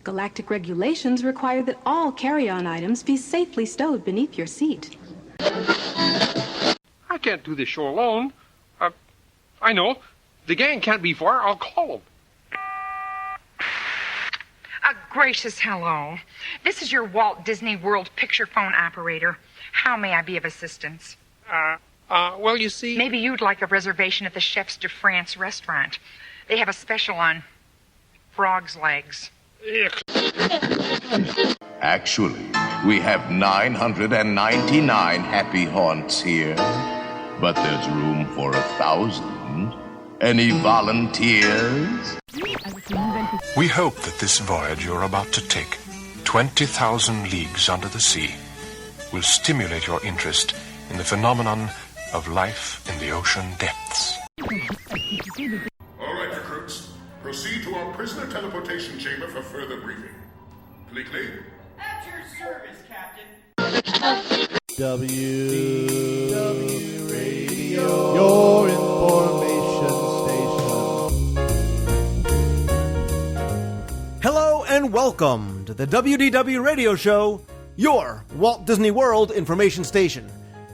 Galactic regulations require that all carry-on items be safely stowed beneath your seat. I can't do this show alone. I know. The gang can't be far. I'll call them. A gracious hello. This is your Walt Disney World picture phone operator. How may I be of assistance? Well, you see... Maybe you'd like a reservation at the Chefs de France restaurant. They have a special on frog's legs. Actually, we have 999 happy haunts here. But there's room for 1,000. Any volunteers? We hope that this voyage you're about to take, 20,000 leagues under the sea, will stimulate your interest in the phenomenon of life in the ocean depths. All right, recruits. Proceed to our prisoner teleportation chamber for further briefing. Cleekly? At your service, Captain. WDW Radio, your information station. Hello and welcome to the WDW Radio Show, your Walt Disney World information station.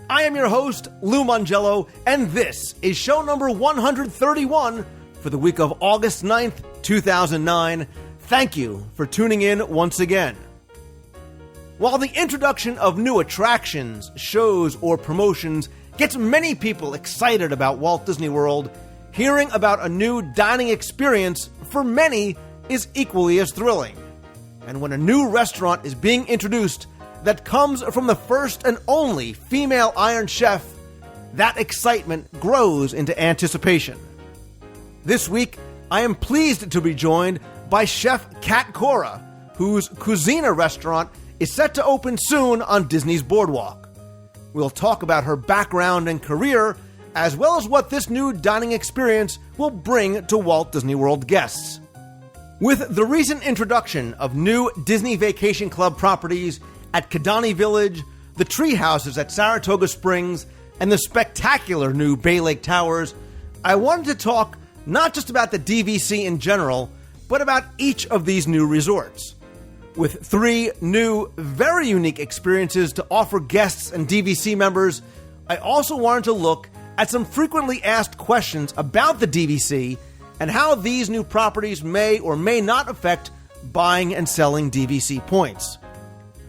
I am your host, Lou Mongello, and this is show number 131 for the week of August 9th, 2009. Thank you for tuning in once again. While the introduction of new attractions, shows, or promotions gets many people excited about Walt Disney World, hearing about a new dining experience for many is equally as thrilling. And when a new restaurant is being introduced that comes from the first and only female Iron Chef, that excitement grows into anticipation. This week, I am pleased to be joined by Chef Kat Cora, whose Cuisina restaurant is set to open soon on Disney's Boardwalk. We'll talk about her background and career, as well as what this new dining experience will bring to Walt Disney World guests. With the recent introduction of new Disney Vacation Club properties at Kidani Village, the tree houses at Saratoga Springs, and the spectacular new Bay Lake Towers, I wanted to talk not just about the DVC in general, but about each of these new resorts. With 3 new, very unique experiences to offer guests and DVC members, I also wanted to look at some frequently asked questions about the DVC and how these new properties may or may not affect buying and selling DVC points.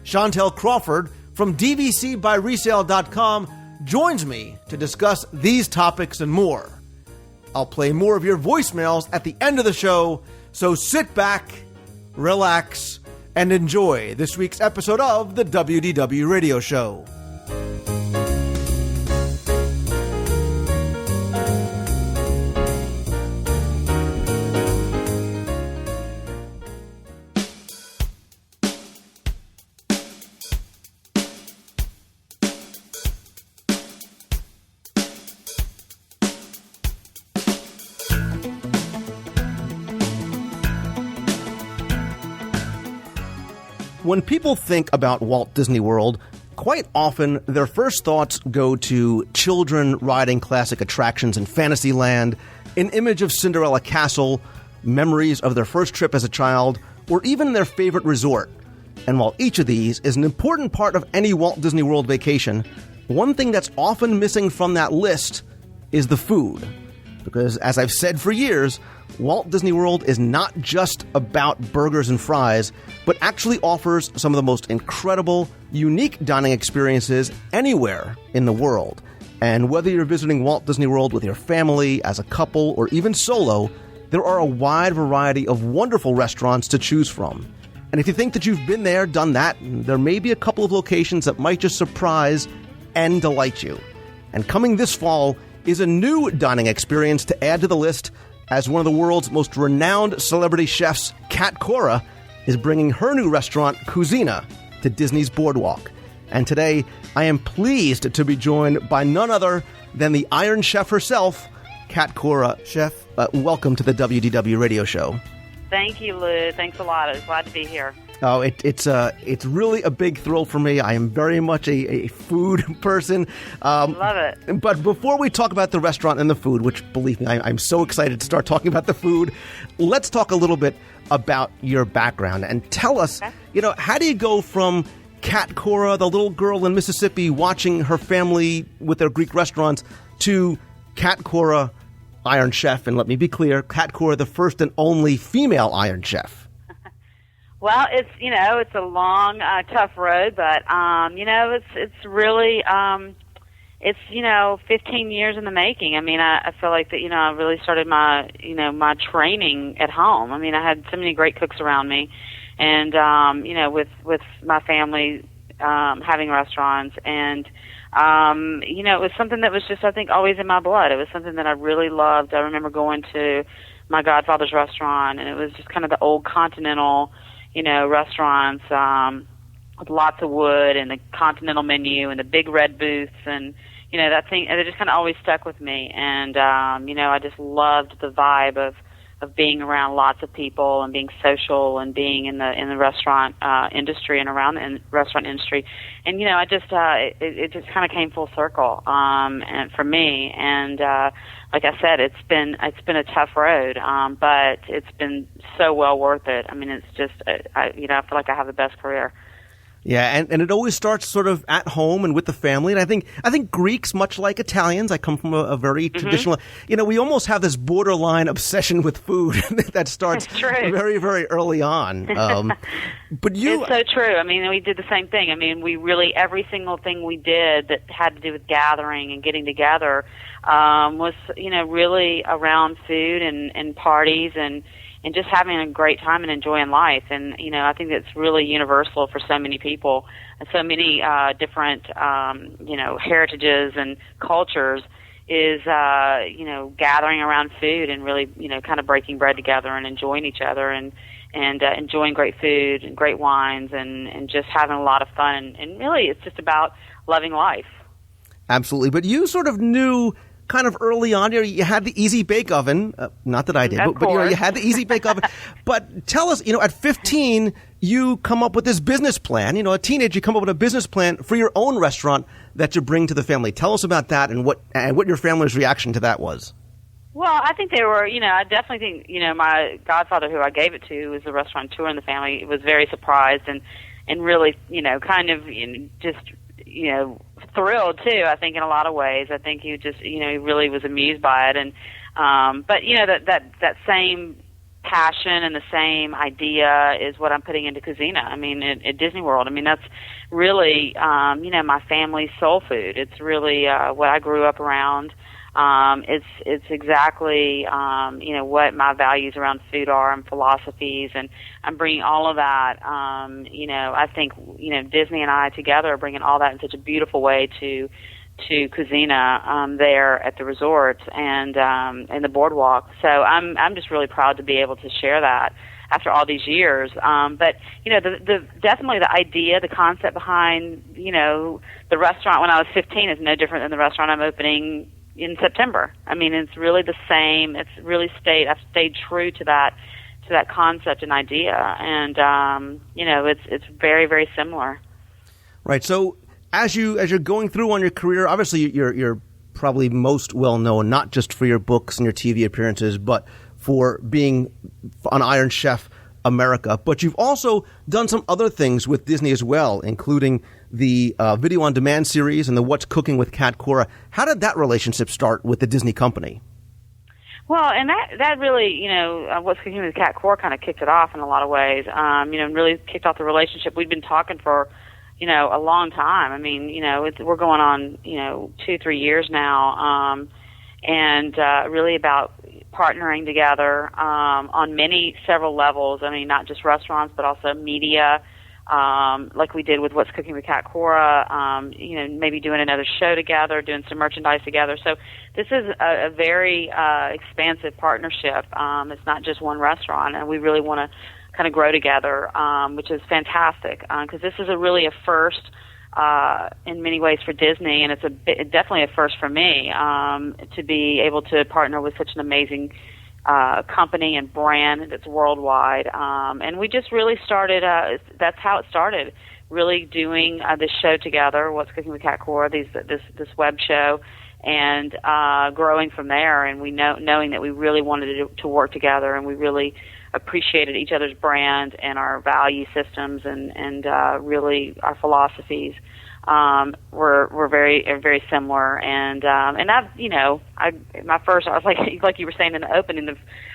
Chantel Crawford from DVCBuyResale.com joins me to discuss these topics and more. I'll play more of your voicemails at the end of the show, so sit back, relax, and enjoy this week's episode of the WDW Radio Show. When people think about Walt Disney World, quite often their first thoughts go to children riding classic attractions in Fantasyland, an image of Cinderella Castle, memories of their first trip as a child, or even their favorite resort. And while each of these is an important part of any Walt Disney World vacation, one thing that's often missing from that list is the food. Because, as I've said for years, Walt Disney World is not just about burgers and fries, but actually offers some of the most incredible, unique dining experiences anywhere in the world. And whether you're visiting Walt Disney World with your family, as a couple, or even solo, there are a wide variety of wonderful restaurants to choose from. And if you think that you've been there, done that, there may be a couple of locations that might just surprise and delight you. And coming this fall is a new dining experience to add to the list, as one of the world's most renowned celebrity chefs, Kat Cora, is bringing her new restaurant, Cuisina, to Disney's Boardwalk. And today, I am pleased to be joined by none other than the Iron Chef herself, Kat Cora. Chef, welcome to the WDW Radio Show. Thank you, Lou. Thanks a lot. I was glad to be here. Oh, it's really a big thrill for me. I am very much a food person. Love it. But before we talk about the restaurant and the food, which, believe me, I'm so excited to start talking about the food, let's talk a little bit about your background and tell us, how do you go from Kat Cora, the little girl in Mississippi watching her family with their Greek restaurants, to Kat Cora, Iron Chef, and let me be clear, Kat Cora, the first and only female Iron Chef? Well, it's a long, tough road, but it's really it's 15 years in the making. I mean, I feel like that I really started my my training at home. I mean, I had so many great cooks around me, and with my family having restaurants, and it was something that was just, I think, always in my blood. It was something that I really loved. I remember going to my godfather's restaurant, and it was just kind of the old continental restaurants with lots of wood and the continental menu and the big red booths and that thing. And it just kind of always stuck with me. And I just loved the vibe of being around lots of people and being social and being in the restaurant industry and around the restaurant industry. And I just it just kind of came full circle and for me. And like I said, it's been a tough road, but it's been so well worth it. I mean, it's just I feel like I have the best career. Yeah, and it always starts sort of at home and with the family. And I think Greeks, much like Italians, I come from a very traditional. We almost have this borderline obsession with food that starts very, very early on. But it's so true. I mean, we did the same thing. I mean, we really, every single thing we did that had to do with gathering and getting together was really around food and parties and just having a great time and enjoying life. And, I think that's really universal for so many people and so many different, heritages and cultures is, gathering around food and really, kind of breaking bread together and enjoying each other and enjoying great food and great wines and just having a lot of fun. And really, it's just about loving life. Absolutely. But you sort of knew kind of early on, you had the easy bake oven. Not that I did, but you had the easy bake oven. But tell us, at 15, you come up with this business plan. A teenager, you come up with a business plan for your own restaurant that you bring to the family. Tell us about that and what your family's reaction to that was. Well, I think they were, I definitely think, my godfather, who I gave it to, was the restaurateur in the family, was very surprised and really, kind of just, thrilled too. I think in a lot of ways. I think he just, he really was amused by it. And but that same passion and the same idea is what I'm putting into Cuisina. I mean, at Disney World. I mean, that's really my family's soul food. It's really what I grew up around. It's exactly what my values around food are and philosophies, and I'm bringing all of that. I think Disney and I together are bringing all that in such a beautiful way to Cuisina there at the resort and the boardwalk. So I'm just really proud to be able to share that after all these years. But the definitely the idea, the concept behind the restaurant when I was 15 is no different than the restaurant I'm opening in September. I mean, it's really the same. It's really I've stayed true to that concept and idea, and it's very, very similar. Right. So as you're going through on your career, obviously you're probably most well known not just for your books and your TV appearances, but for being on Iron Chef America. But you've also done some other things with Disney as well, including the video on demand series and the What's Cooking with Kat Cora. How did that relationship start with the Disney company? Well, and that really, What's Cooking with Kat Cora kind of kicked it off in a lot of ways. And really kicked off the relationship. We'd been talking for, a long time. I mean, we're going on, 2-3 years now, and really about partnering together on several levels. I mean, not just restaurants, but also media. Like we did with What's Cooking with Kat Cora, maybe doing another show together, doing some merchandise together. So this is a very expansive partnership. It's not just one restaurant, and we really want to kind of grow together, which is fantastic because this is really a first in many ways for Disney, and it's definitely a first for me to be able to partner with such an amazing company and brand that's worldwide. And we just really started, that's how it started, really doing this show together, What's Cooking with Cat Cora, this web show, and growing from there. And we knowing that we really wanted to work together, and we really appreciated each other's brand and our value systems and really our philosophies. Were very similar, and my first, I was like you were saying in the opening,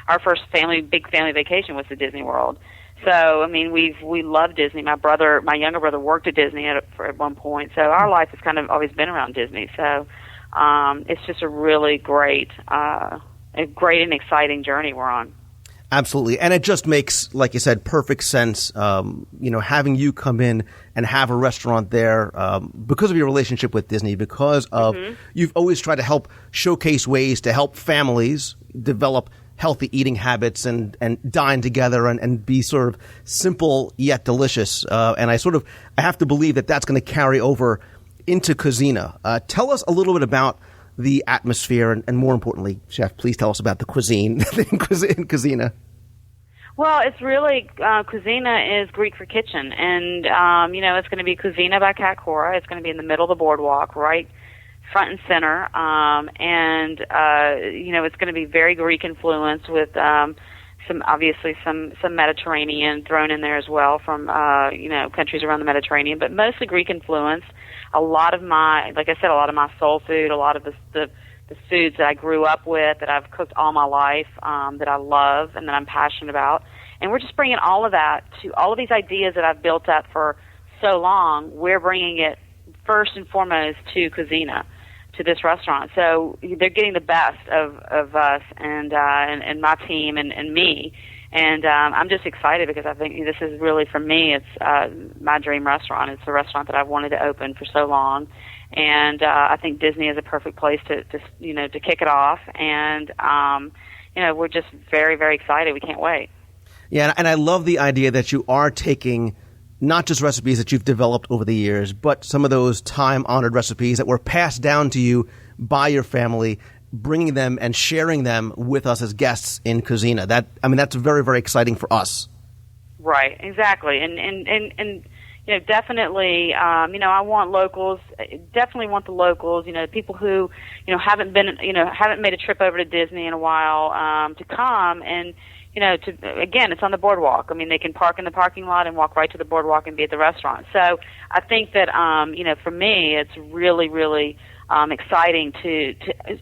our first big family vacation was to Disney World. So I mean, we love Disney. My younger brother worked at Disney at one point, so our life has kind of always been around Disney. So it's just a really great and exciting journey we're on. Absolutely. And it just makes, like you said, perfect sense, having you come in and have a restaurant there because of your relationship with Disney, because of you've always tried to help showcase ways to help families develop healthy eating habits and dine together and be sort of simple yet delicious. And I have to believe that that's going to carry over into Cuisina. Tell us a little bit about the atmosphere, and more importantly, Chef, please tell us about the cuisine in Cuisina. Well, it's really, Cuisina is Greek for kitchen, and, it's going to be Cuisina by Cat Cora. It's going to be in the middle of the boardwalk, right front and center, it's going to be very Greek influence with some Mediterranean thrown in there as well from, countries around the Mediterranean, but mostly Greek influence. A lot of my soul food, a lot of the foods that I grew up with, that I've cooked all my life, that I love and that I'm passionate about. And we're just bringing all of that to all of these ideas that I've built up for so long. We're bringing it first and foremost to Cuisina, to this restaurant. So they're getting the best of us and my team and me. And I'm just excited because I think this is really, for me, it's my dream restaurant. It's a restaurant that I've wanted to open for so long. And I think Disney is a perfect place to kick it off. And, we're just very, very excited. We can't wait. Yeah, and I love the idea that you are taking not just recipes that you've developed over the years, but some of those time-honored recipes that were passed down to you by your family, bringing them and sharing them with us as guests in Cuisina. That's very, very exciting for us. Right, exactly. And definitely, I want locals, definitely want the locals, people who, haven't made a trip over to Disney in a while, to come and, it's on the boardwalk. I mean, they can park in the parking lot and walk right to the boardwalk and be at the restaurant. So I think that, for me, it's really, really exciting to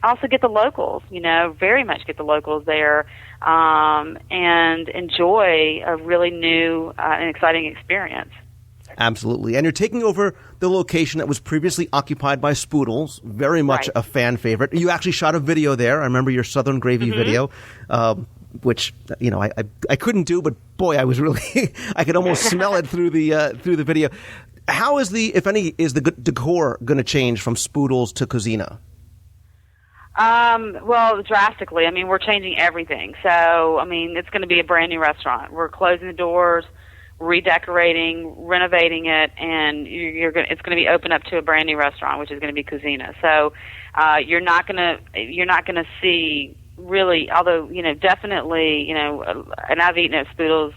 also get the locals, very much get the locals there and enjoy a really new and exciting experience. Absolutely. And you're taking over the location that was previously occupied by Spoodles, very much a fan favorite. You actually shot a video there. I remember your Southern Gravy video, which, I couldn't do, but boy, I was really, I could almost smell it through the video. How is the decor going to change from Spoodles to Cuisina? Well, drastically. I mean, we're changing everything. So, it's going to be a brand new restaurant. We're closing the doors, redecorating, renovating it, and it's going to be open up to a brand new restaurant, which is going to be Cuisina. So, you're not going to see really, although, definitely, and I've eaten at Spoodles,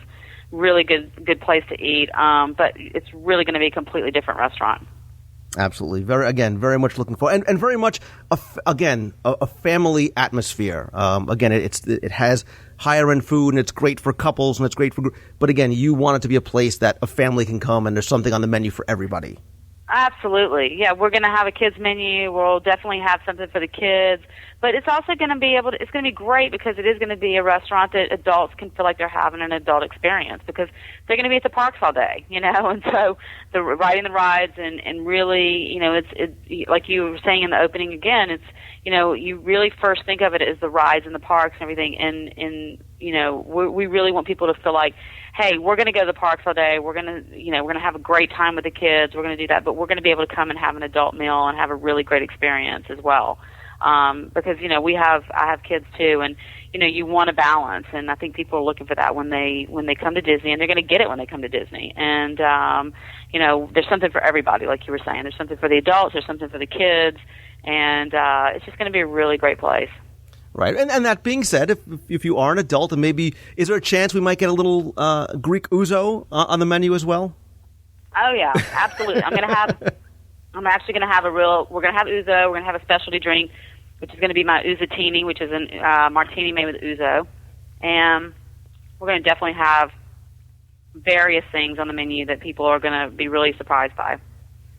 really good place to eat, but it's really going to be a completely different restaurant. Absolutely. Very much looking forward, and very much a family atmosphere. It has higher end food, and it's great for couples, and it's great for. But again, you want it to be a place that a family can come, and there's something on the menu for everybody. Absolutely. Yeah, we're going to have a kids menu. We'll definitely have something for the kids. But it's also going to be it's going to be great because it is going to be a restaurant that adults can feel like they're having an adult experience because they're going to be at the parks all day, and so the riding the rides and really, it's like you were saying in the opening again, it's, you really first think of it as the rides and the parks and everything. And we really want people to feel like, hey, we're going to go to the parks all day. We're going to have a great time with the kids. We're going to do that, but we're going to be able to come and have an adult meal and have a really great experience as well. Because, I have kids too, and, you want a balance, and I think people are looking for that when they come to Disney, and they're going to get it when they come to Disney. And, there's something for everybody, like you were saying. There's something for the adults, there's something for the kids, and, it's just going to be a really great place. Right. And that being said, if you are an adult, and maybe, is there a chance we might get a little Greek ouzo on the menu as well? Oh, yeah, absolutely. we're going to have ouzo. We're going to have a specialty drink, which is going to be my ouzatini, which is a martini made with ouzo. And we're going to definitely have various things on the menu that people are going to be really surprised by.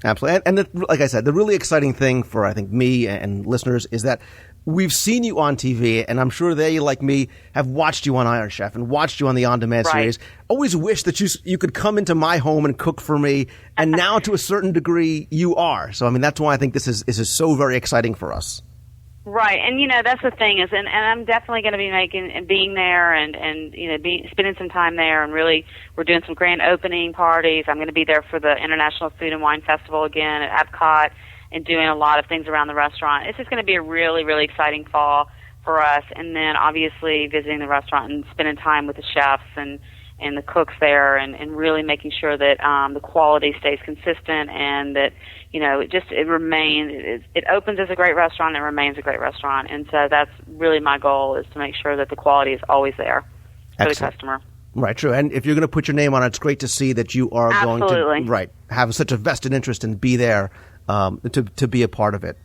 Absolutely. And like I said, the really exciting thing for, I think, me and listeners is that we've seen you on TV, and I'm sure they, like me, have watched you on Iron Chef and watched you on the on-demand series. Always wish that you could come into my home and cook for me, and now to a certain degree you are. So, I mean, that's why I think this is so very exciting for us. Right, and that's the thing is, and I'm definitely going to be being there and spending some time there, and really we're doing some grand opening parties. I'm going to be there for the International Food and Wine Festival again at Epcot, and doing a lot of things around the restaurant. It's just going to be a really, really exciting fall for us. And then obviously visiting the restaurant and spending time with the chefs and the cooks there, and really making sure that the quality stays consistent, and that it opens as a great restaurant and remains a great restaurant. And so that's really my goal, is to make sure that the quality is always there for the customer. Right, true. And if you're going to put your name on it, it's great to see that you are going to have such a vested interest and be there to be a part of it.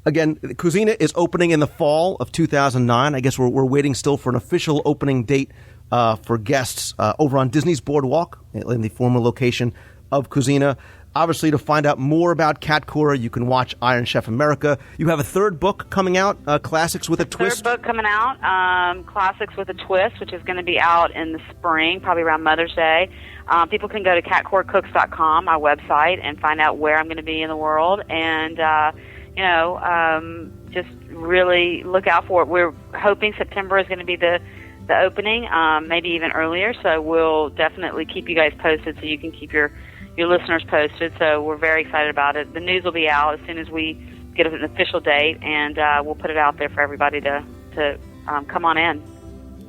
Again, Cucina is opening in the fall of 2009. I guess we're waiting still for an official opening date for guests over on Disney's Boardwalk in the former location of Cucina. Obviously, to find out more about Katkura, you can watch Iron Chef America. You have a third book coming out, Classics with a Twist. Third book coming out, Classics with a Twist, which is going to be out in the spring, probably around Mother's Day. People can go to katkuraCooks.com, our website, and find out where I'm going to be in the world, and just really look out for it. We're hoping September is going to be the opening, maybe even earlier. So we'll definitely keep you guys posted, so you can keep your listeners posted. So we're very excited about it. The news will be out as soon as we get an official date, and we'll put it out there for everybody to come on in.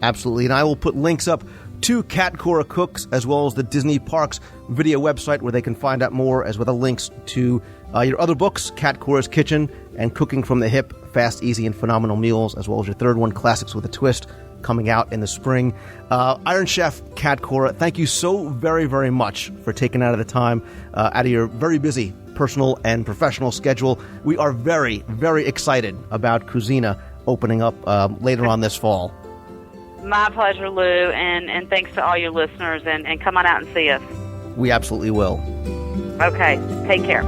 Absolutely, and I will put links up to Katkura Cooks as well as the Disney Parks video website, where they can find out more, as well as links to your other books, Katkura's Kitchen and Cooking from the Hip, Fast, Easy, and Phenomenal Meals, as well as your third one, Classics with a Twist, coming out in the spring. Iron Chef Katkura, thank you so very, very much for taking out of the time out of your very busy personal and professional schedule. We are very, very excited about Cucina opening up later on this fall. My pleasure, Lou, and thanks to all your listeners, and come on out and see us. We absolutely will. Okay, take care.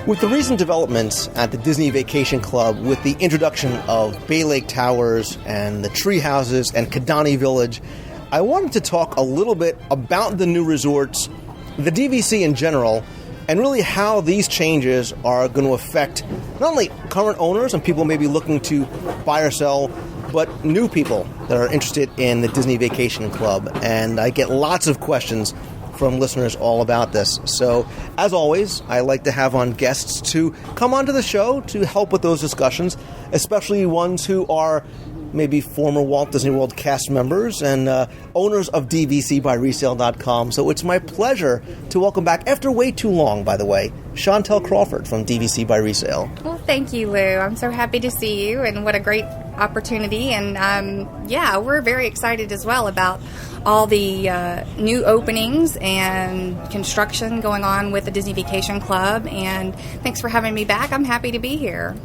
With the recent developments at the Disney Vacation Club, with the introduction of Bay Lake Towers and the tree houses and Kidani Village, I wanted to talk a little bit about the new resorts, the DVC in general, and really how these changes are going to affect not only current owners and people maybe looking to buy or sell, but new people that are interested in the Disney Vacation Club. And I get lots of questions from listeners all about this. So, as always, I like to have on guests to come onto the show to help with those discussions, especially ones who are maybe former Walt Disney World cast members and owners of DVCByResale.com. So it's my pleasure to welcome back, after way too long, by the way, Chantel Crawford from DVC by Resale. Well, thank you, Lou. I'm so happy to see you, and what a great opportunity. And we're very excited as well about all the new openings and construction going on with the Disney Vacation Club. And thanks for having me back. I'm happy to be here.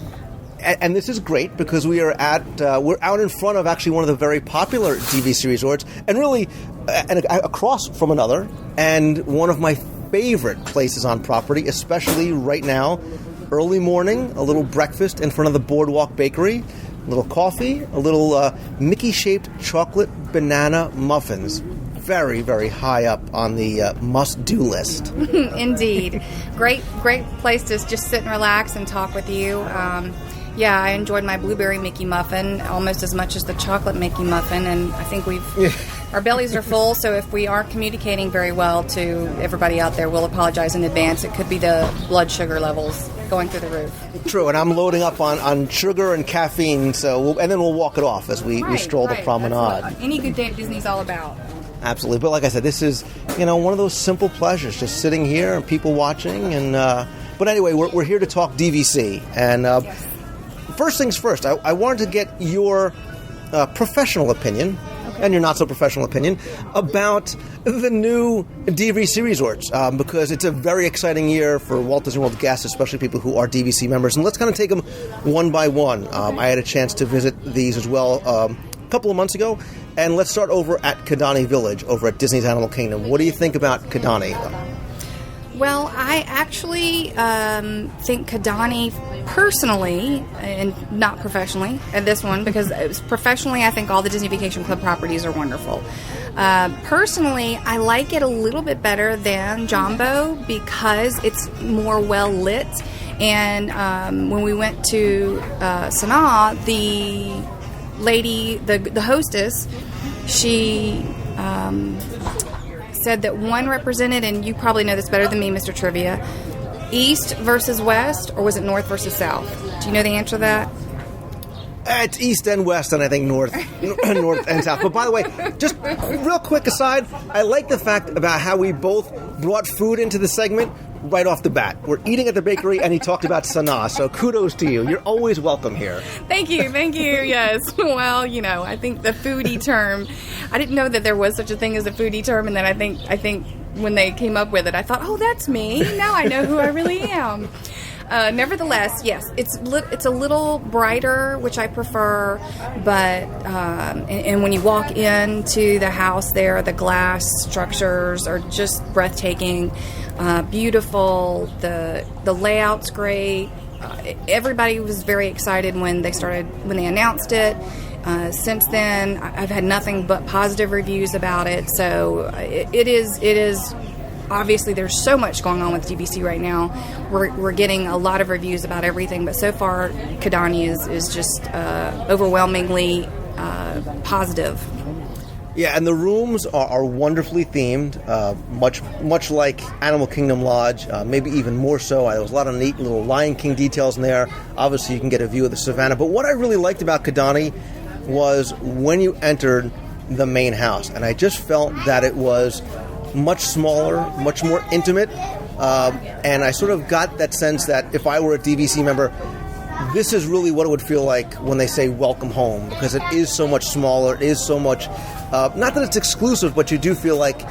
And this is great because we are we're out in front of actually one of the very popular DVC resorts, and really across from another, and one of my favorite places on property, especially right now. Early morning, a little breakfast in front of the Boardwalk Bakery, a little coffee, a little Mickey-shaped chocolate banana muffins. very, very high up on the must-do list. Indeed. Great place to just sit and relax and talk with you. Yeah, I enjoyed my blueberry Mickey muffin almost as much as the chocolate Mickey muffin, and I think our bellies are full, so if we aren't communicating very well to everybody out there, we'll apologize in advance. It could be the blood sugar levels going through the roof. True, and I'm loading up on sugar and caffeine, and then we'll walk it off as we stroll the promenade. That's what any good day at Disney's all about. Absolutely, but like I said, this is one of those simple pleasures, just sitting here and people watching. And but anyway, we're here to talk DVC, and Yes. First things first, I wanted to get your professional opinion, and your not-so-professional opinion, about the new DVC resorts, because it's a very exciting year for Walt Disney World guests, especially people who are DVC members. And let's kind of take them one by one. I had a chance to visit these as well a couple of months ago. And let's start over at Kidani Village, over at Disney's Animal Kingdom. What do you think about Kidani? Well, I actually think Kidani personally, and not professionally, at this one, because professionally I think all the Disney Vacation Club properties are wonderful. Personally, I like it a little bit better than Jumbo because it's more well lit. And when we went to Sanaa, the lady, the hostess, she said that one represented, and you probably know this better than me, Mr. Trivia, east versus west, or was it north versus south? Do you know the answer to that? It's east and west, and I think north and south. But by the way, just real quick aside, I like the fact about how we both brought food into the segment right off the bat. We're eating at the bakery, and he talked about Sanaa, so kudos to you. You're always welcome here. Thank you, yes. Well, I think the foodie term, I didn't know that there was such a thing as a foodie term, and then I think when they came up with it, I thought, oh, that's me. Now I know who I really am. Nevertheless, yes, it's a little brighter, which I prefer, but and when you walk into the house there, the glass structures are just breathtaking, beautiful, the layout's great. Everybody was very excited when they announced it. Since then, I've had nothing but positive reviews about it, so it is. Obviously, there's so much going on with DVC right now. We're getting a lot of reviews about everything, but so far, Kidani is just overwhelmingly positive. Yeah, and the rooms are wonderfully themed, much like Animal Kingdom Lodge, maybe even more so. There was a lot of neat little Lion King details in there. Obviously, you can get a view of the savannah. But what I really liked about Kidani was when you entered the main house, and I just felt that it was much smaller, much more intimate, and I sort of got that sense that if I were a DVC member, this is really what it would feel like when they say welcome home, because it is so much smaller, it is so much, not that it's exclusive, but you do feel like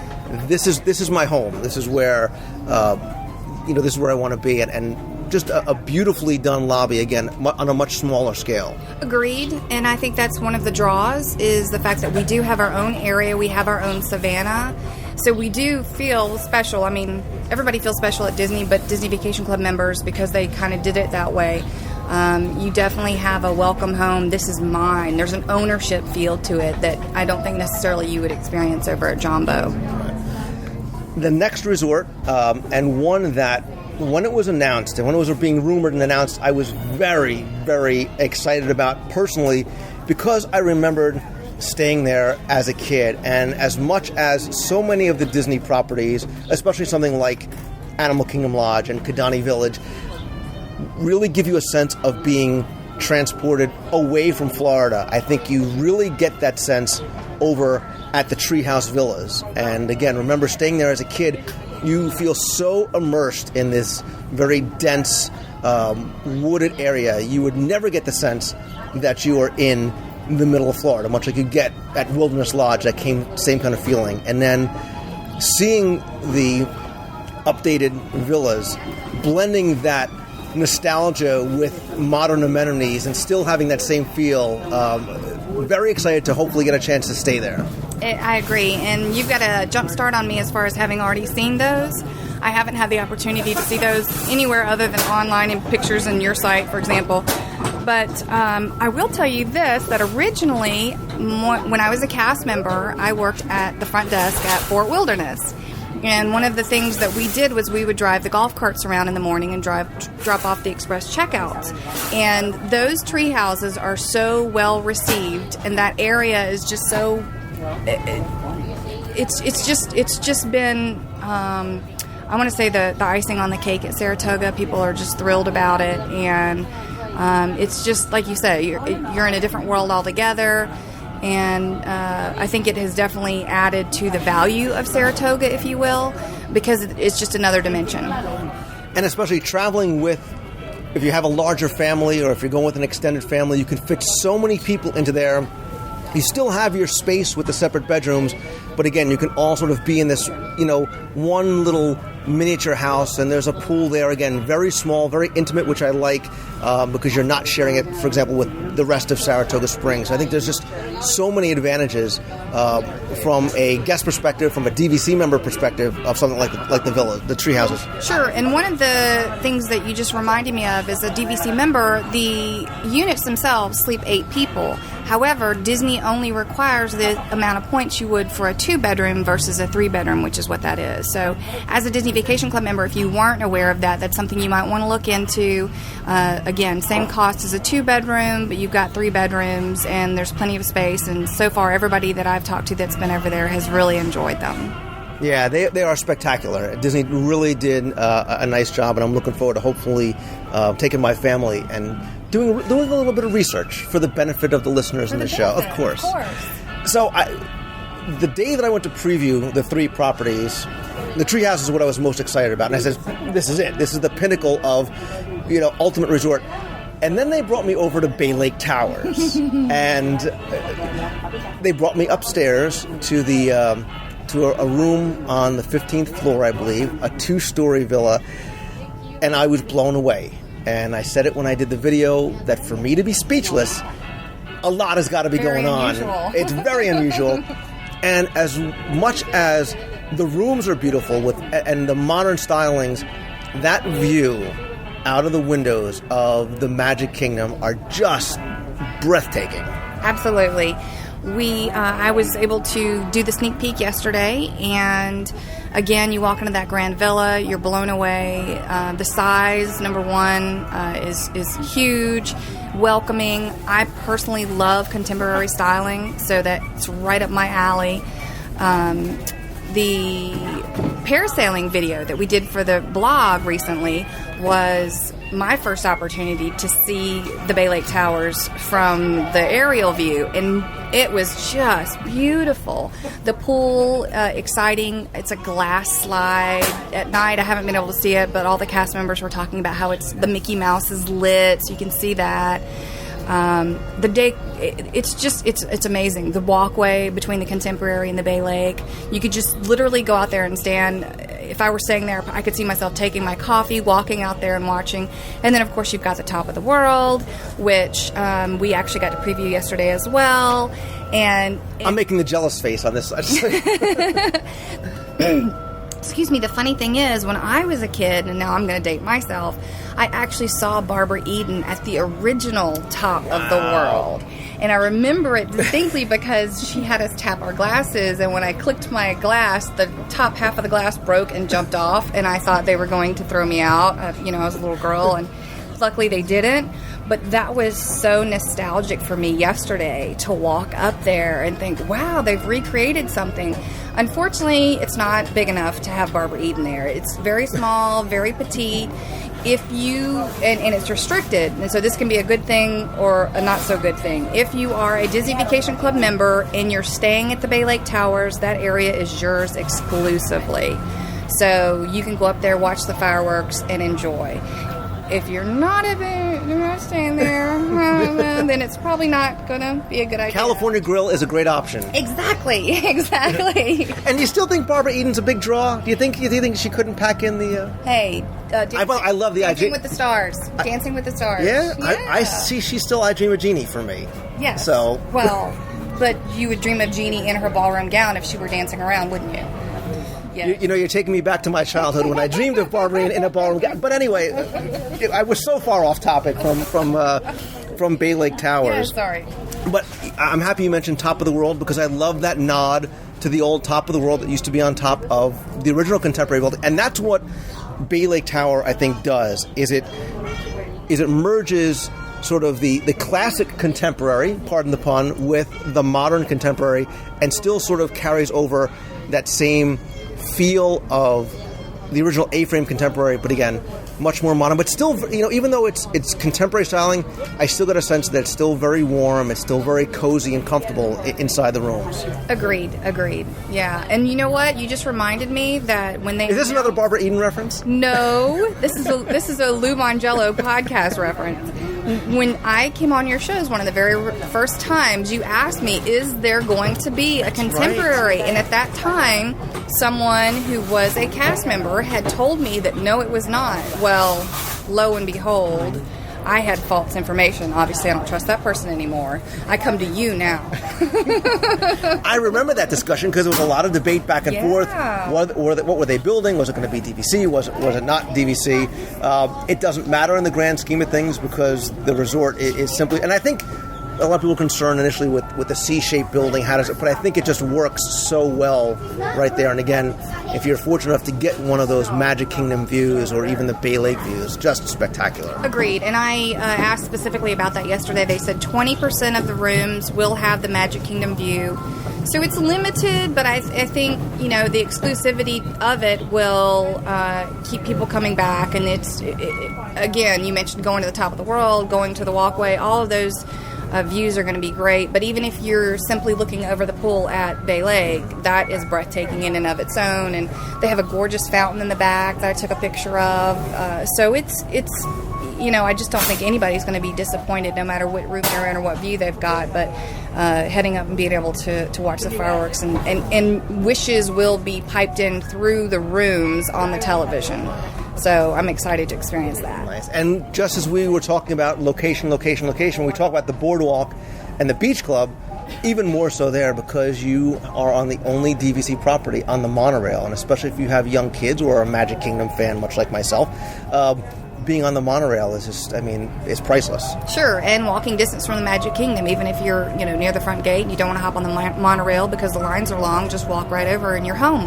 this is my home, this is where this is where I want to be, and just a beautifully done lobby, again, on a much smaller scale. Agreed, and I think that's one of the draws, is the fact that we do have our own area, we have our own savannah, so we do feel special. I mean, everybody feels special at Disney, but Disney Vacation Club members, because they kind of did it that way, you definitely have a welcome home, this is mine. There's an ownership feel to it that I don't think necessarily you would experience over at Jumbo. The next resort, and one that when it was announced and when it was being rumored and announced, I was very, very excited about personally, because I remembered staying there as a kid, and as much as so many of the Disney properties, especially something like Animal Kingdom Lodge and Kidani Village, really give you a sense of being transported away from Florida. I think you really get that sense over at the Treehouse Villas. And again, remember staying there as a kid, you feel so immersed in this very dense wooded area. You would never get the sense that you are in the middle of Florida, much like you get at Wilderness Lodge, that same kind of feeling. And then seeing the updated villas, blending that nostalgia with modern amenities and still having that same feel, very excited to hopefully get a chance to stay there. I agree, and you've got a jump start on me as far as having already seen those. I haven't had the opportunity to see those anywhere other than online in pictures in your site, for example. But I will tell you this, that originally, when I was a cast member, I worked at the front desk at Fort Wilderness. And one of the things that we did was we would drive the golf carts around in the morning and drop off the express checkouts. And those tree houses are so well received, and that area is just so... It's just been... I want to say the icing on the cake at Saratoga. People are just thrilled about it, and it's just like you said, you're in a different world altogether. And I think it has definitely added to the value of Saratoga, if you will, because it's just another dimension. And especially traveling with, if you have a larger family or if you're going with an extended family, you can fit so many people into there. You still have your space with the separate bedrooms, but again, you can all sort of be in this, one little miniature house, and there's a pool there, again, very small, very intimate, which I like, because you're not sharing it, for example, with the rest of Saratoga Springs. I think there's just so many advantages from a guest perspective, from a DVC member perspective of something like the villa, the tree houses. Sure, and one of the things that you just reminded me of is a DVC member, the units themselves sleep 8 people. However, Disney only requires the amount of points you would for a 2-bedroom versus a 3-bedroom, which is what that is. So as a Disney Vacation Club member, if you weren't aware of that, that's something you might want to look into. Again, same cost as a 2-bedroom, but you've got 3 bedrooms, and there's plenty of space. And so far, everybody that I've talked to that's been over there has really enjoyed them. Yeah, they are spectacular. Disney really did a nice job, and I'm looking forward to hopefully taking my family and doing a little bit of research for the benefit of the listeners in the show. Of course. So the day that I went to preview the 3 properties, the treehouse is what I was most excited about. And I said, this is it. This is the pinnacle of, ultimate resort. And then they brought me over to Bay Lake Towers. And they brought me upstairs to to a room on the 15th floor, I believe, a 2-story villa. And I was blown away. And I said it when I did the video that for me to be speechless, a lot has got to be going on. It's very unusual. And as much as the rooms are beautiful and the modern stylings, that view out of the windows of the Magic Kingdom are just breathtaking. Absolutely. I was able to do the sneak peek yesterday, and again, you walk into that grand villa, you're blown away. The size, number one, is huge, welcoming. I personally love contemporary styling, so that's right up my alley. The parasailing video that we did for the blog recently was my first opportunity to see the Bay Lake Towers from the aerial view, and it was just beautiful. The pool, exciting. It's a glass slide. At night, I haven't been able to see it, but all the cast members were talking about how the Mickey Mouse is lit, so you can see that. The day, it's amazing. The walkway between the Contemporary and the Bay Lake, you could just literally go out there and stand. If I were staying there, I could see myself taking my coffee, walking out there and watching. And then, of course, you've got the Top of the World, which we actually got to preview yesterday as well. And I'm making the jealous face on this. Excuse me, the funny thing is, when I was a kid, and now I'm going to date myself, I actually saw Barbara Eden at the original Top of the World. And I remember it distinctly because she had us tap our glasses, and when I clicked my glass, the top half of the glass broke and jumped off, and I thought they were going to throw me out. I was a little girl, and luckily they didn't. But that was so nostalgic for me yesterday to walk up there and think, wow, they've recreated something. Unfortunately, it's not big enough to have Barbara Eden there. It's very small, very petite. If you, and it's restricted, and so this can be a good thing or a not so good thing. If you are a Disney Vacation Club member and you're staying at the Bay Lake Towers, that area is yours exclusively. So you can go up there, watch the fireworks, and enjoy. If you're not staying there, then it's probably not going to be a good idea. California Grill is a great option. Exactly. And you still think Barbara Eden's a big draw? Do you think she couldn't pack in the... Hey, I love the Dancing with the Stars. Dancing with the Stars. Yeah? I see she's still I Dream of Jeannie for me. Yes. So... Well, but you would dream of Jeannie in her ballroom gown if she were dancing around, wouldn't you? Yeah. You're taking me back to my childhood when I dreamed of Barbara in a ballroom gown. But anyway, I was so far off topic from from Bay Lake Towers. Yeah, sorry. But I'm happy you mentioned Top of the World because I love that nod to the old Top of the World that used to be on top of the original Contemporary building. And that's what Bay Lake Tower, I think, does, is it merges sort of the classic contemporary, pardon the pun, with the modern contemporary, and still sort of carries over that same feel of the original A-frame contemporary, but again, much more modern. But still, even though it's contemporary styling, I still get a sense that it's still very warm, it's still very cozy and comfortable inside the rooms. Agreed. Yeah. And you know what? You just reminded me that when they... Is this another Barbara Eden reference? No. This is a Lou Mongello podcast reference. When I came on your shows, one of the very first times, you asked me, is there going to be a contemporary? Right. And at that time, someone who was a cast member had told me that no, it was not. Well, lo and behold, I had false information. Obviously, I don't trust that person anymore. I come to you now. I remember that discussion because there was a lot of debate back and forth. What were they building? Was it going to be DVC? Was it not DVC? It doesn't matter in the grand scheme of things because the resort is simply... And I think a lot of people were concerned initially with the C-shaped building. How does it? But I think it just works so well right there. And again, if you're fortunate enough to get one of those Magic Kingdom views or even the Bay Lake views, just spectacular. Agreed. And I asked specifically about that yesterday. They said 20% of the rooms will have the Magic Kingdom view. So it's limited, but I think, the exclusivity of it will keep people coming back. And again, you mentioned going to the Top of the World, going to the walkway, all of those views are going to be great. But even if you're simply looking over the pool at Bay Lake, that is breathtaking in and of its own. And they have a gorgeous fountain in the back that I took a picture of. So it's I just don't think anybody's going to be disappointed no matter what room they're in or what view they've got. But heading up and being able to watch the fireworks and wishes will be piped in through the rooms on the television. So I'm excited to experience that. Nice. And just as we were talking about location, we talk about the boardwalk and the beach club, even more so there because you are on the only DVC property on the monorail. And especially if you have young kids or are a Magic Kingdom fan, much like myself, being on the monorail is just, it's priceless. Sure, and walking distance from the Magic Kingdom, even if you're, near the front gate and you don't want to hop on the monorail because the lines are long, just walk right over and you're home.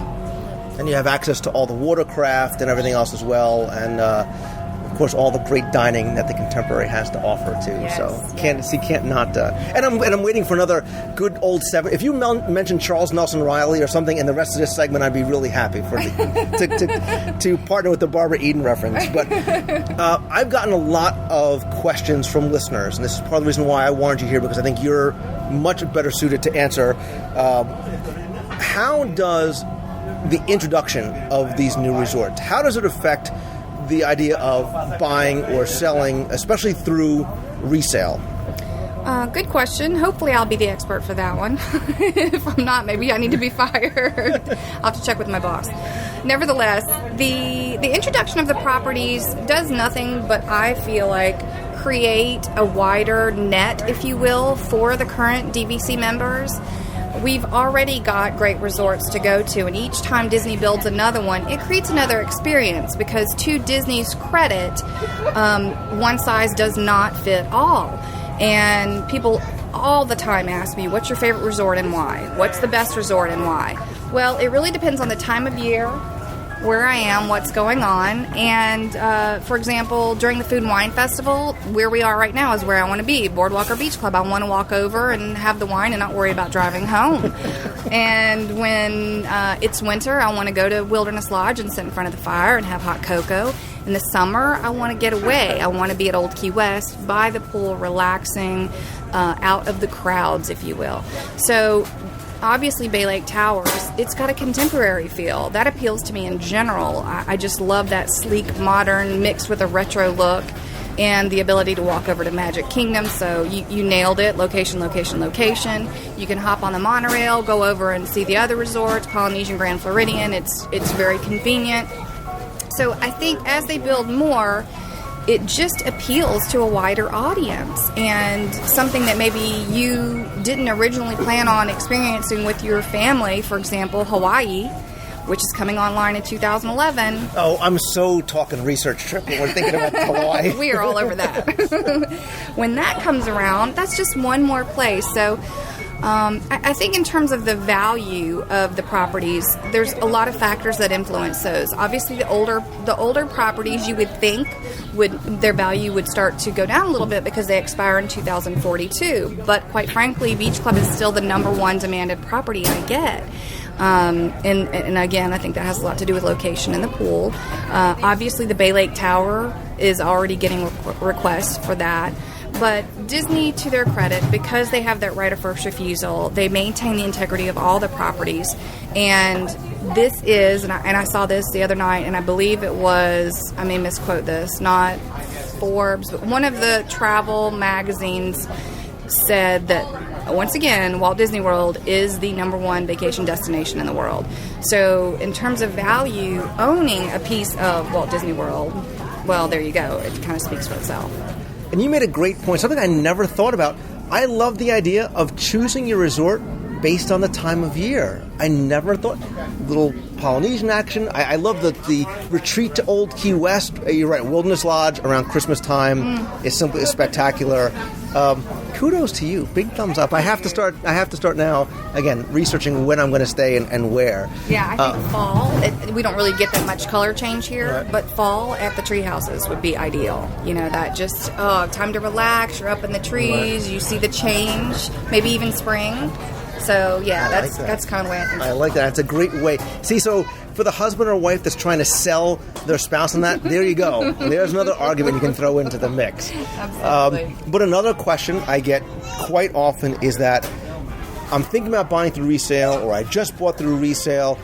And you have access to all the watercraft and everything else as well, and of course all the great dining that the Contemporary has to offer too. Yes, so can't not. And I'm waiting for another good old seven. If you mention Charles Nelson Riley or something in the rest of this segment, I'd be really happy to partner with the Barbara Eden reference. But I've gotten a lot of questions from listeners, and this is part of the reason why I wanted you here because I think you're much better suited to answer. How does the introduction of these new resorts, how does it affect the idea of buying or selling, especially through resale? Good question. Hopefully I'll be the expert for that one. If I'm not, maybe I need to be fired. I'll have to check with my boss. Nevertheless, the introduction of the properties does nothing but, I feel like, create a wider net, if you will, for the current DVC members. We've already got great resorts to go to, and each time Disney builds another one, it creates another experience because, to Disney's credit, one size does not fit all. And people all the time ask me, what's your favorite resort and why? What's the best resort and why? Well, it really depends on the time of year, where I am, what's going on, and for example, during the Food and Wine Festival, where we are right now is where I want to be, Boardwalk or Beach Club. I want to walk over and have the wine and not worry about driving home. And when it's winter, I want to go to Wilderness Lodge and sit in front of the fire and have hot cocoa. In the summer, I want to get away. I want to be at Old Key West, by the pool, relaxing, out of the crowds, if you will. So obviously, Bay Lake Towers, it's got a contemporary feel. That appeals to me in general. I just love that sleek, modern, mixed with a retro look and the ability to walk over to Magic Kingdom. So you nailed it. Location, location, location. You can hop on the monorail, go over and see the other resorts, Polynesian Grand Floridian. It's very convenient. So I think as they build more, it just appeals to a wider audience, and something that maybe you didn't originally plan on experiencing with your family, for example, Hawaii, which is coming online in 2011. Oh, I'm so talking research trip when we're thinking about Hawaii. We are all over that. When that comes around, that's just one more place. So I think in terms of the value of the properties, there's a lot of factors that influence those. Obviously, the older properties, you would think their value would start to go down a little bit because they expire in 2042. But quite frankly, Beach Club is still the number one demanded property I get. And again, I think that has a lot to do with location in the pool. Obviously, the Bay Lake Tower is already getting requests for that. But Disney, to their credit, because they have that right of first refusal, they maintain the integrity of all the properties. And this is, and I saw this the other night, and I believe it was, I may misquote this, not Forbes, but one of the travel magazines said that, once again, Walt Disney World is the number one vacation destination in the world. So in terms of value, owning a piece of Walt Disney World, well, there you go. It kind of speaks for itself. And you made a great point, something I never thought about. I love the idea of choosing your resort based on the time of year. I never thought. Little Polynesian action. I love the retreat to Old Key West. You're right, Wilderness Lodge around Christmas time is simply spectacular. Kudos to you. Big thumbs up. I have to start now, again, researching when I'm going to stay and where. Yeah, I think fall, we don't really get that much color change here, right. But fall at the tree houses would be ideal. You know, that just, time to relax, you're up in the trees, right. You see the change, maybe even spring. So, yeah, that's kind of the way I think. I like that. It's a great way. See, so for the husband or wife that's trying to sell their spouse on that, there you go. There's another argument you can throw into the mix. Absolutely. But another question I get quite often is that I'm thinking about buying through resale, or I just bought through resale,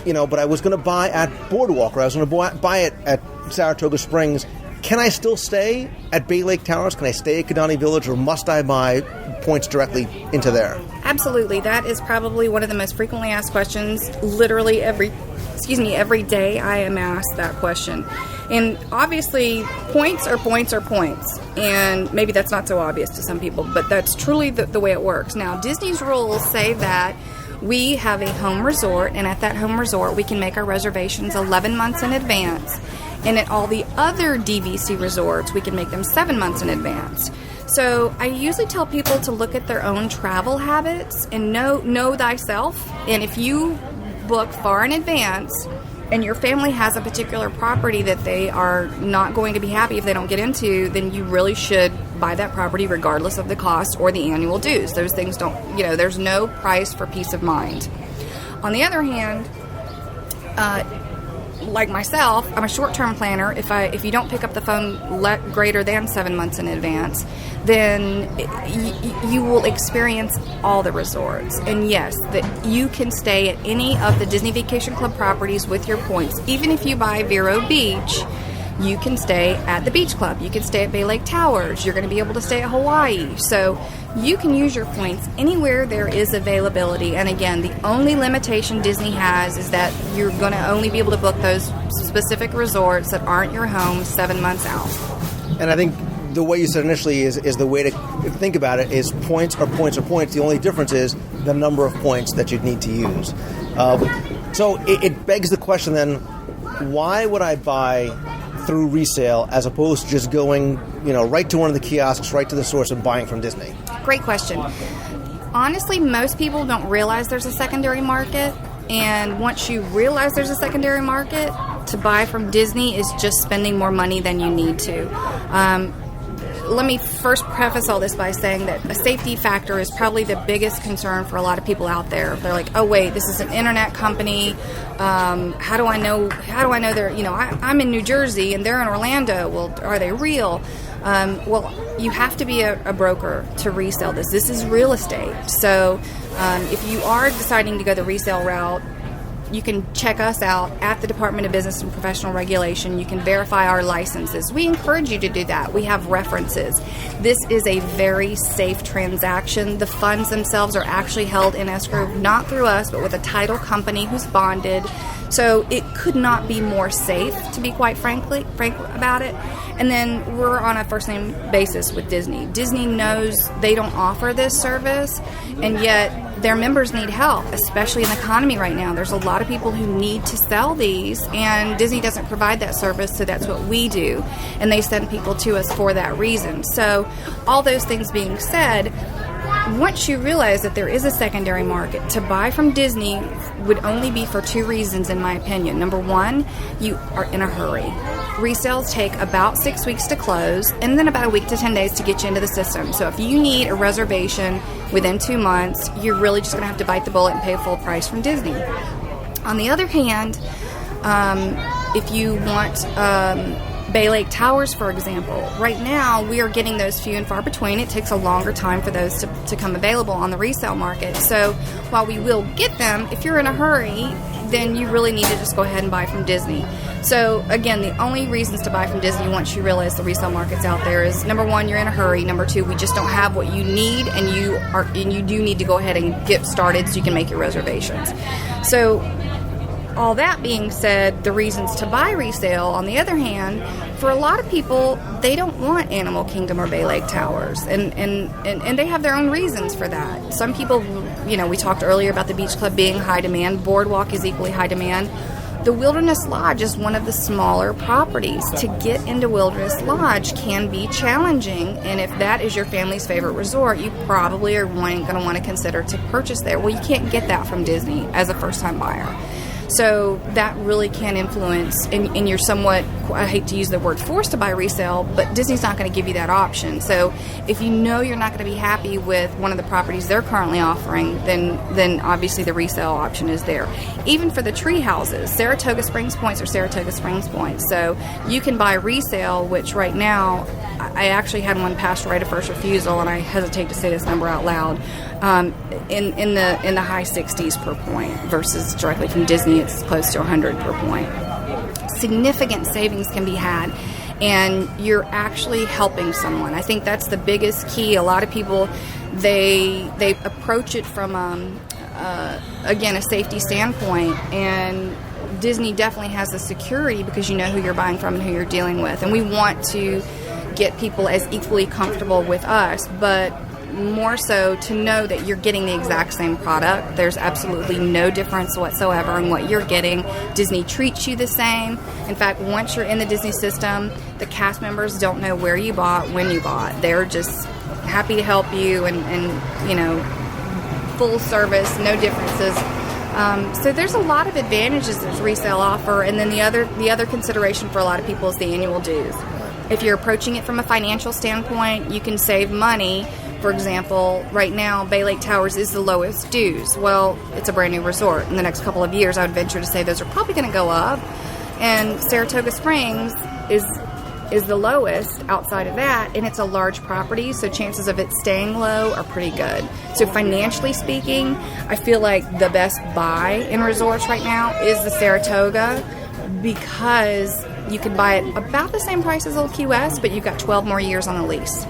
but I was going to buy at Boardwalk, or I was going to buy it at Saratoga Springs. Can I still stay at Bay Lake Towers? Can I stay at Kidani Village, or must I buy points directly into there? Absolutely. That is probably one of the most frequently asked questions. Literally every day I am asked that question. And obviously, points are points are points. And maybe that's not so obvious to some people, but that's truly the way it works. Now, Disney's rules say that we have a home resort, and at that home resort, we can make our reservations 11 months in advance. And at all the other DVC resorts, we can make them 7 months in advance. So I usually tell people to look at their own travel habits and know thyself. And if you book far in advance and your family has a particular property that they are not going to be happy if they don't get into, then you really should buy that property regardless of the cost or the annual dues. Those things don't, there's no price for peace of mind. On the other hand, like myself, I'm a short-term planner. If you don't pick up the phone greater than 7 months in advance, then you will experience all the resorts. And yes, that you can stay at any of the Disney Vacation Club properties with your points. Even if you buy Vero Beach, you can stay at the Beach Club. You can stay at Bay Lake Towers. You're going to be able to stay at Hawaii. So you can use your points anywhere there is availability. And again, the only limitation Disney has is that you're going to only be able to book those specific resorts that aren't your home 7 months out. And I think the way you said initially is the way to think about it is points are points are points. The only difference is the number of points that you'd need to use. So it begs the question then, why would I buy through resale as opposed to just going, right to one of the kiosks, right to the source and buying from Disney? Great question. Honestly, most people don't realize there's a secondary market, and once you realize there's a secondary market, to buy from Disney is just spending more money than you need to. Let me first preface all this by saying that a safety factor is probably the biggest concern for a lot of people out there. They're like, oh wait, this is an internet company. How do I know they're, I'm in New Jersey and they're in Orlando. Well, are they real? Well, you have to be a broker to resell this. This is real estate. So if you are deciding to go the resale route, you can check us out at the Department of Business and Professional Regulation. You can verify our licenses. We encourage you to do that. We have references. This is a very safe transaction. The funds themselves are actually held in escrow, not through us, but with a title company who's bonded. So it could not be more safe, to be quite frank about it. And then we're on a first-name basis with Disney. Disney knows they don't offer this service, and yet their members need help, especially in the economy right now. There's a lot lot of people who need to sell these, and Disney doesn't provide that service, so that's what we do. And they send people to us for that reason. So all those things being said, once you realize that there is a secondary market, to buy from Disney would only be for two reasons, in my opinion. Number one, you are in a hurry. Resales take about 6 weeks to close, and then about a week to 10 days to get you into the system. So if you need a reservation within 2 months, you're really just going to have to bite the bullet and pay full price from Disney. On the other hand, if you want Bay Lake Towers, for example, right now we are getting those few and far between. It takes a longer time for those to come available on the resale market. So while we will get them, if you're in a hurry, then you really need to just go ahead and buy from Disney. So again, the only reasons to buy from Disney once you realize the resale market's out there is, number one, you're in a hurry. Number two, we just don't have what you need, and you do need to go ahead and get started so you can make your reservations. So all that being said, the reasons to buy resale, on the other hand, for a lot of people, they don't want Animal Kingdom or Bay Lake Towers, and they have their own reasons for that. Some people, we talked earlier about the Beach Club being high demand. Boardwalk is equally high demand. The Wilderness Lodge is one of the smaller properties. To get into Wilderness Lodge can be challenging, and if that is your family's favorite resort, you probably are going to want to consider to purchase there. Well, you can't get that from Disney as a first-time buyer. So that really can influence, and you're somewhat, I hate to use the word forced to buy resale, but Disney's not going to give you that option. So if you know you're not going to be happy with one of the properties they're currently offering, then obviously the resale option is there. Even for the tree houses, Saratoga Springs Points are Saratoga Springs Points. So you can buy resale, which right now, I actually had one passed right of first refusal, and I hesitate to say this number out loud, in the high 60s per point, versus directly from Disney it's close to 100 per point. Significant savings can be had, and you're actually helping someone. I think that's the biggest key. A lot of people, they approach it from again, a safety standpoint, and Disney definitely has the security because you know who you're buying from and who you're dealing with, and we want to get people as equally comfortable with us, but more so to know that you're getting the exact same product. There's absolutely no difference whatsoever in what you're getting. Disney treats you the same. In fact, once you're in the Disney system, the cast members don't know where you bought, when you bought. They're just happy to help you, and full service, no differences. So there's a lot of advantages that resale offer, and then the other consideration for a lot of people is the annual dues. If you're approaching it from a financial standpoint, you can save money. For example, right now, Bay Lake Towers is the lowest dues. Well, it's a brand new resort. In the next couple of years, I would venture to say those are probably going to go up. And Saratoga Springs is the lowest outside of that, and it's a large property, so chances of it staying low are pretty good. So financially speaking, I feel like the best buy in resorts right now is the Saratoga, because you can buy it about the same price as Old Key West, but you've got 12 more years on the lease.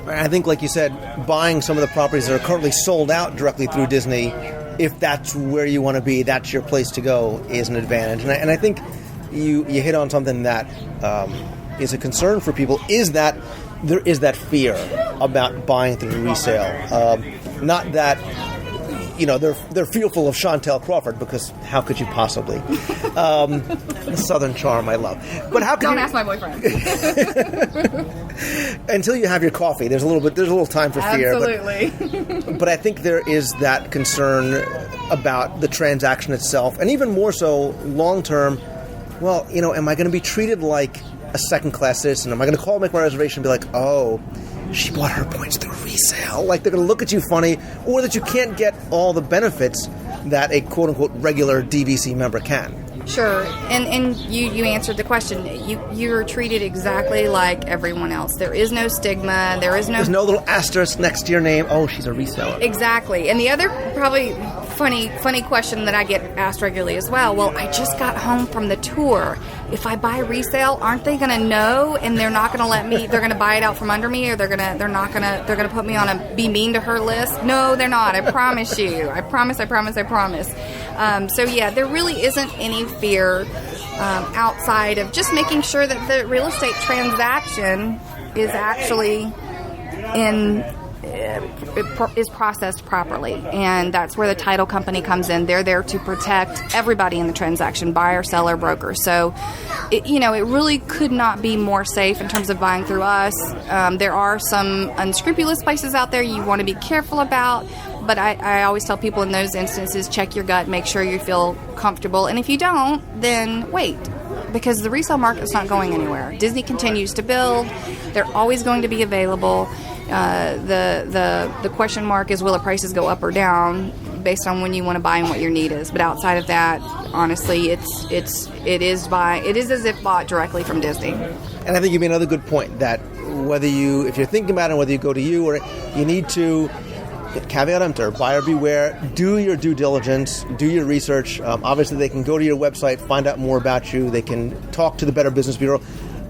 I think, like you said, buying some of the properties that are currently sold out directly through Disney, if that's where you want to be, that's your place to go, is an advantage. And I think you hit on something that is a concern for people, is that there is that fear about buying through resale. Not that, they're fearful of Chantel Crawford, because how could you possibly? The Southern charm I love. But how could Don't ask my boyfriend. Until you have your coffee, there's a little time for fear. Absolutely. But I think there is that concern about the transaction itself, and even more so long term. Well, am I going to be treated like a second-class citizen? Am I going to call, make my reservation, and be like, oh, she bought her points through resale? Like, they're going to look at you funny, or that you can't get all the benefits that a quote-unquote regular DVC member can. Sure, and you answered the question. You're treated exactly like everyone else. There is no stigma. There's no little asterisk next to your name. Oh, she's a reseller. Exactly. And the other probably funny question that I get asked regularly as well. Well, I just got home from the tour. If I buy resale, aren't they going to know? And they're not going to let me. They're going to buy it out from under me, or they're going to put me on a be mean to her list. No, they're not. I promise you. I promise. So yeah, there really isn't any fear outside of just making sure that the real estate transaction is actually in is processed properly, and that's where the title company comes in. They're there to protect everybody in the transaction, buyer, seller, broker. So, it really could not be more safe in terms of buying through us. There are some unscrupulous places out there you want to be careful about, but I always tell people in those instances, check your gut, make sure you feel comfortable, and if you don't, then wait. Because the resale market's not going anywhere. Disney continues to build. They're always going to be available. The question mark is, will the prices go up or down based on when you want to buy and what your need is. But outside of that, honestly, it is as if bought directly from Disney. And I think you made another good point that if you're thinking about it, whether you go to you or you need to, caveat emptor, buyer beware, do your due diligence, do your research. Obviously, they can go to your website, find out more about you. They can talk to the Better Business Bureau.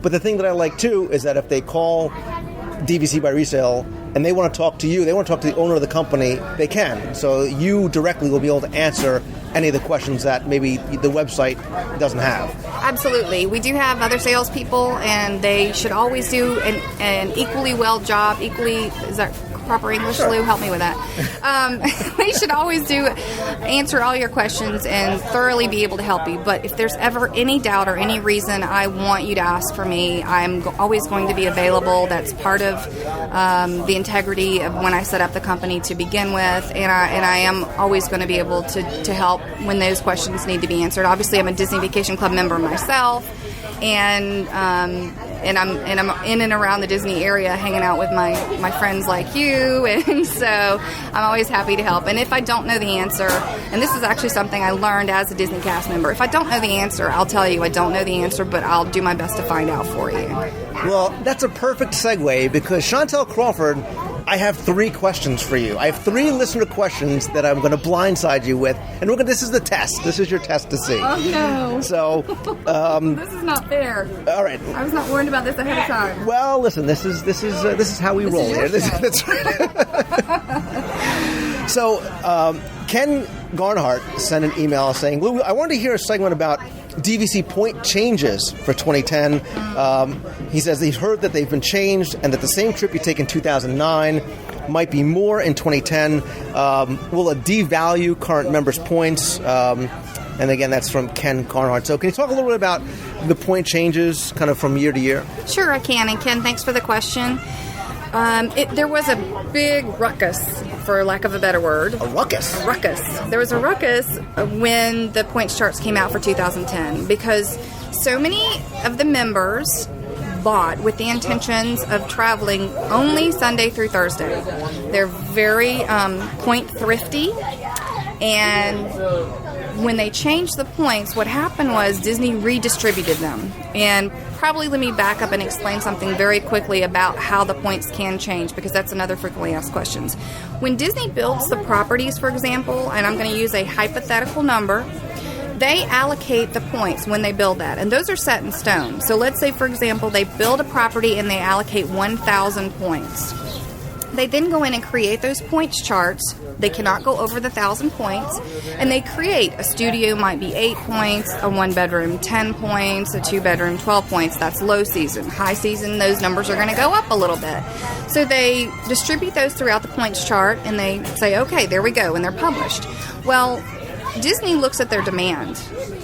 But the thing that I like, too, is that if they call DVC by Resale and they want to talk to you, they want to talk to the owner of the company, they can. So you directly will be able to answer any of the questions that maybe the website doesn't have. Absolutely. We do have other salespeople, and they should always do an equally well job. Is that proper English, sure. Lou? Help me with that. They should always answer all your questions and thoroughly be able to help you. But if there's ever any doubt or any reason I want you to ask for me, I'm always going to be available. That's part of the integrity of when I set up the company to begin with, and I am always going to be able to help when those questions need to be answered. Obviously, I'm a Disney Vacation Club member myself, and I'm in and around the Disney area hanging out with my friends like you, and so I'm always happy to help. And if I don't know the answer, and this is actually something I learned as a Disney cast member, if I don't know the answer, I'll tell you I don't know the answer, but I'll do my best to find out for you. Well, that's a perfect segue, because Chantel Crawford, I have 3 questions for you. I have 3 listener questions that I'm going to blindside you with, and this is the test. This is your test to see. Oh, no. So, this is not fair. All right. I was not warned about this ahead of time. Well, listen. This is how we roll here. That's right. So, Ken Garnhart sent an email saying, "Lou, I wanted to hear a segment about DVC point changes for 2010. He says he's heard that they've been changed and that the same trip you take in 2009 might be more in 2010. Will it devalue current members' points?" And again, that's from Ken Garnhart. So can you talk a little bit about the point changes kind of from year to year? Sure, I can. And Ken, thanks for the question. There was a big ruckus, for lack of a better word. A ruckus? A ruckus. There was a ruckus when the points charts came out for 2010, because so many of the members bought with the intentions of traveling only Sunday through Thursday. They're very point thrifty, and when they changed the points, what happened was Disney redistributed them. And probably let me back up and explain something very quickly about how the points can change, because that's another frequently asked questions. When Disney builds the properties, for example, and I'm going to use a hypothetical number, they allocate the points when they build that, and those are set in stone. So let's say, for example, they build a property and they allocate 1,000 points. They then go in and create those points charts. They cannot go over the 1,000 points, and they create a studio might be 8 points, a 1-bedroom 10 points, a 2-bedroom 12 points. That's low season. High season, those numbers are going to go up a little bit. So they distribute those throughout the points chart, and they say, okay, there we go, and they're published. Well, Disney looks at their demand,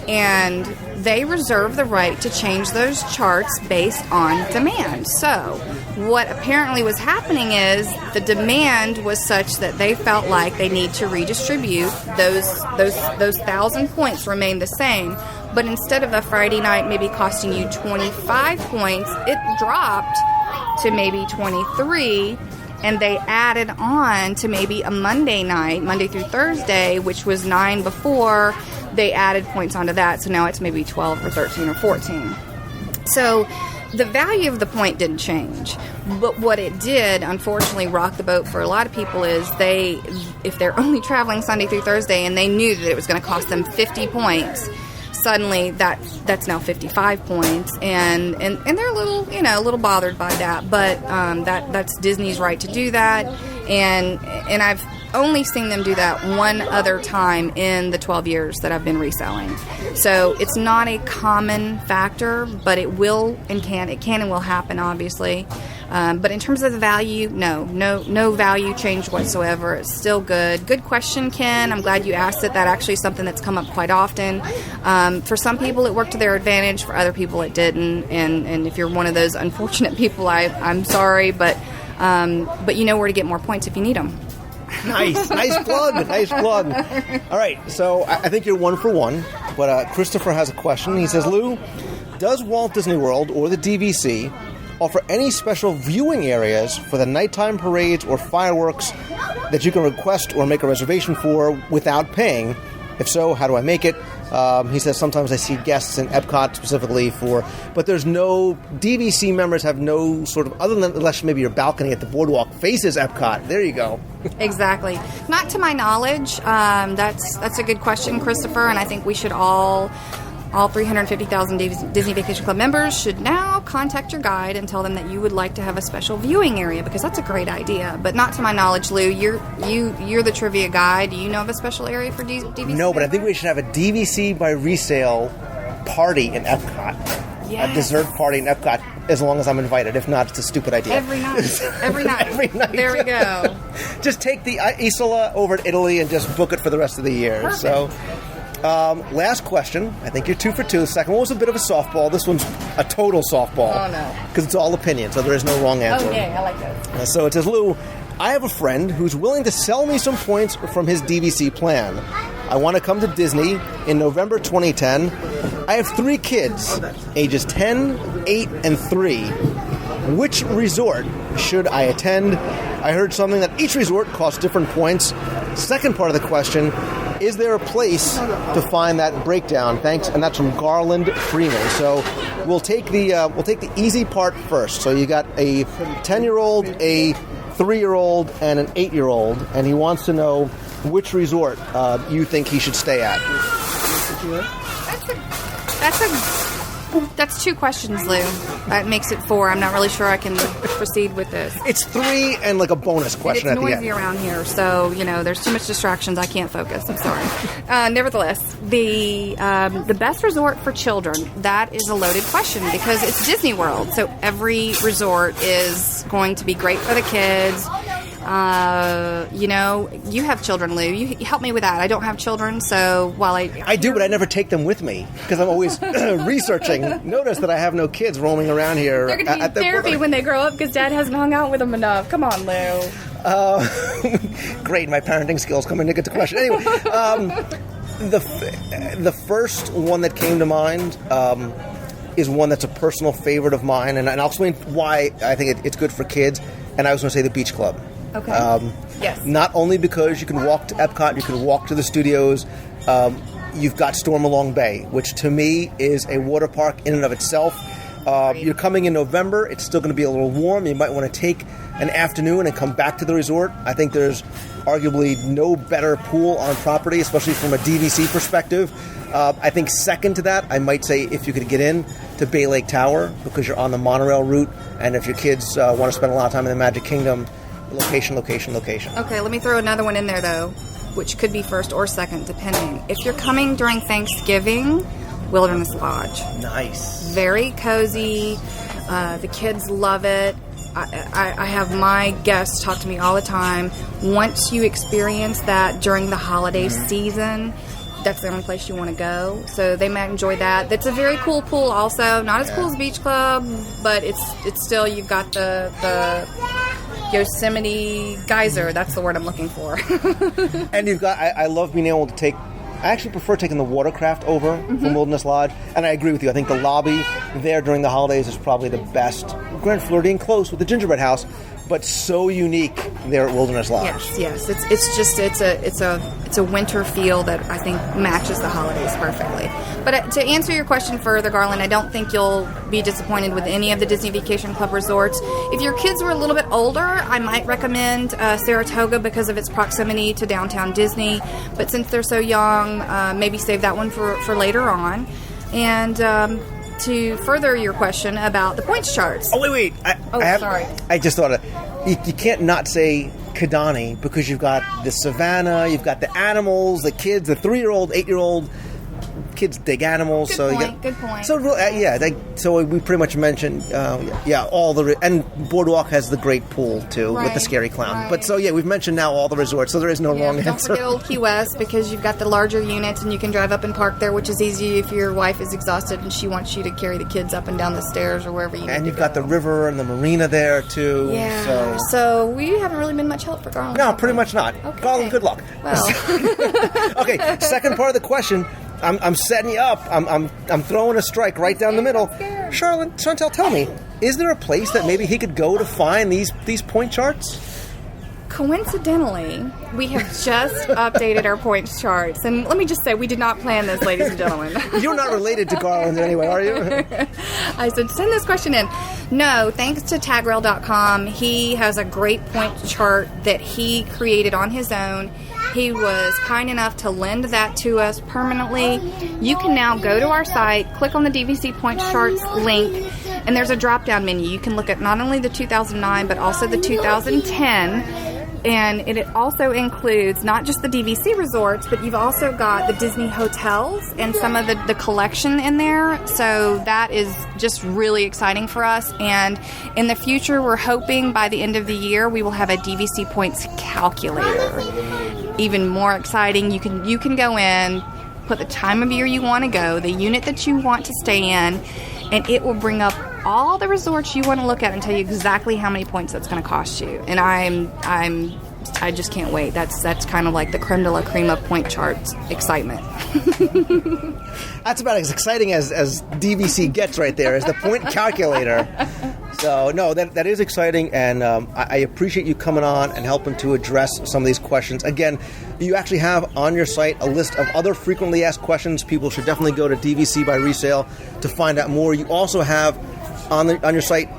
and they reserve the right to change those charts based on demand. So what apparently was happening is the demand was such that they felt like they need to redistribute those 1,000 points remain the same, but instead of a Friday night maybe costing you 25 points, it dropped to maybe 23. And they added on to maybe a Monday night, Monday through Thursday, which was 9 before. They added points onto that, so now it's maybe 12 or 13 or 14. So the value of the point didn't change. But what it did, unfortunately, rock the boat for a lot of people is if they're only traveling Sunday through Thursday and they knew that it was going to cost them 50 points, suddenly that's now 55 points, and they're a little bothered by that, but that's Disney's right to do that, and I've only seen them do that one other time in the 12 years that I've been reselling. So it's not a common factor, but it will and can and will happen, obviously. But in terms of the value, no value change whatsoever. It's still good. Good question, Ken. I'm glad you asked it. That actually is something that's come up quite often. For some people, it worked to their advantage. For other people, it didn't. And if you're one of those unfortunate people, I'm sorry, but you know where to get more points if you need them. Nice plug. All right, so I think you're 1 for 1, but Christopher has a question. He says, Lou, does Walt Disney World or the DVC offer any special viewing areas for the nighttime parades or fireworks that you can request or make a reservation for without paying? If so, how do I make it? He says sometimes I see guests in Epcot specifically but there's no, DVC members have no sort of, other than unless maybe your balcony at the boardwalk faces Epcot. There you go. Exactly. Not to my knowledge. That's a good question, Christopher, and I think we should all 350,000 Disney Vacation Club members should now contact your guide and tell them that you would like to have a special viewing area, because that's a great idea. But not to my knowledge, Lou. You're the trivia guy. Do you know of a special area for DVC? No, but I think we should have a DVC by resale party in Epcot. Yes. A dessert party in Epcot, as long as I'm invited. If not, it's a stupid idea. Every night. Every night. There we go. Just take the Isola over to Italy and just book it for the rest of the year. Perfect. So. Last question. I think you're 2 for 2. The second one was a bit of a softball. This one's a total softball. Oh, no. Because it's all opinion, so there is no wrong answer. Oh, yeah, I like that. So it says, Lou, I have a friend who's willing to sell me some points from his DVC plan. I want to come to Disney in November 2010. I have 3 kids, ages 10, 8, and 3. Which resort should I attend? I heard something that each resort costs different points. Second part of the question, is there a place to find that breakdown? Thanks, and that's from Garland Freeman. So we'll take the easy part first. So you got a 10-year-old, a 3-year-old, and an 8-year-old, and he wants to know which resort you think he should stay at. That's 2 questions, Lou. That makes it 4. I'm not really sure I can proceed with this. It's 3 and like a bonus question at the end. It's noisy around here, so there's too much distractions. I can't focus. I'm sorry. Nevertheless, the best resort for children, that is a loaded question because it's Disney World. So every resort is going to be great for the kids. You have children, Lou. You help me with that. I don't have children, so while I do, but I never take them with me because I'm always researching. Notice that I have no kids roaming around here. They're going to be in therapy when they grow up because Dad hasn't hung out with them enough. Come on, Lou. Great, my parenting skills come into question. Anyway, the first one that came to mind is one that's a personal favorite of mine, and I'll explain why I think it's good for kids. And I was going to say the Beach Club. Okay. Yes. Not only because you can walk to Epcot, you can walk to the studios. You've got Stormalong Bay, which to me is a water park in and of itself. You're coming in November. It's still going to be a little warm. You might want to take an afternoon and come back to the resort. I think there's arguably no better pool on property, especially from a DVC perspective. I think second to that, I might say if you could get in to Bay Lake Tower because you're on the monorail route, and if your kids want to spend a lot of time in the Magic Kingdom, location. Okay, let me throw another one in there, though, which could be first or second, depending. If you're coming during Thanksgiving, Wilderness Lodge. Nice. Very cozy. The kids love it. I have my guests talk to me all the time. Once you experience that during the holiday season, that's the only place you want to go. So they might enjoy that. That's a very cool pool also. Not as cool as Beach Club, but it's still, you've got the Yosemite geyser. That's the word I'm looking for. And you've got, I love being able to take, I actually prefer taking the watercraft over from Wilderness Lodge, and I agree with you. I think the lobby there during the holidays is probably the best. Grand Floridian close with the gingerbread house, but so unique there at Wilderness Lodge. Yes. It's a winter feel that I think matches the holidays perfectly. But to answer your question further, Garland, I don't think you'll be disappointed with any of the Disney Vacation Club resorts. If your kids were a little bit older, I might recommend Saratoga because of its proximity to downtown Disney. But since they're so young, maybe save that one for later on. And to further your question about the points charts. Oh, wait. Sorry. I just thought you can't not say Kidani because you've got the savannah, you've got the animals, the kids, the 3-year-old, 8-year-old kids dig animals. Good point. So so we pretty much mentioned all the and Boardwalk has the great pool too with the scary clown. Right. But so we've mentioned now all the resorts, so there is no wrong don't answer. Forget Old Key West, because you've got the larger units and you can drive up and park there, which is easy if your wife is exhausted and she wants you to carry the kids up and down the stairs or wherever you need to go. And you've got the river and the marina there too. Yeah. So we haven't really been much help for Garland. No, pretty much not. Okay. Garland, good luck. Well. Okay, second part of the question. I'm setting you up. I'm throwing a strike right down the middle. Chantel, tell me, is there a place that maybe he could go to find these point charts? Coincidentally, we have just updated our points charts. And let me just say, we did not plan this, ladies and gentlemen. You're not related to Garland anyway, are you? I said, send this question in. No, thanks to tagrail.com. He has a great point chart that he created on his own. He was kind enough to lend that to us permanently. You can now go to our site, click on the DVC Points Charts link, and there's a drop-down menu. You can look at not only the 2009, but also the 2010. And it also includes not just the DVC resorts, but you've also got the Disney hotels and some of the collection in there. So that is just really exciting for us. And in the future, we're hoping by the end of the year, we will have a DVC points calculator. Even more exciting, you can go in, put the time of year you want to go, the unit that you want to stay in, and it will bring up all the resorts you want to look at and tell you exactly how many points that's going to cost you. And I just can't wait. That's kind of like the creme de la creme of point charts excitement. That's about as exciting as DVC gets right there, as the point calculator. So, no, that is exciting, and I appreciate you coming on and helping to address some of these questions. Again, you actually have on your site a list of other frequently asked questions. People should definitely go to DVC by Resale to find out more. You also have on your site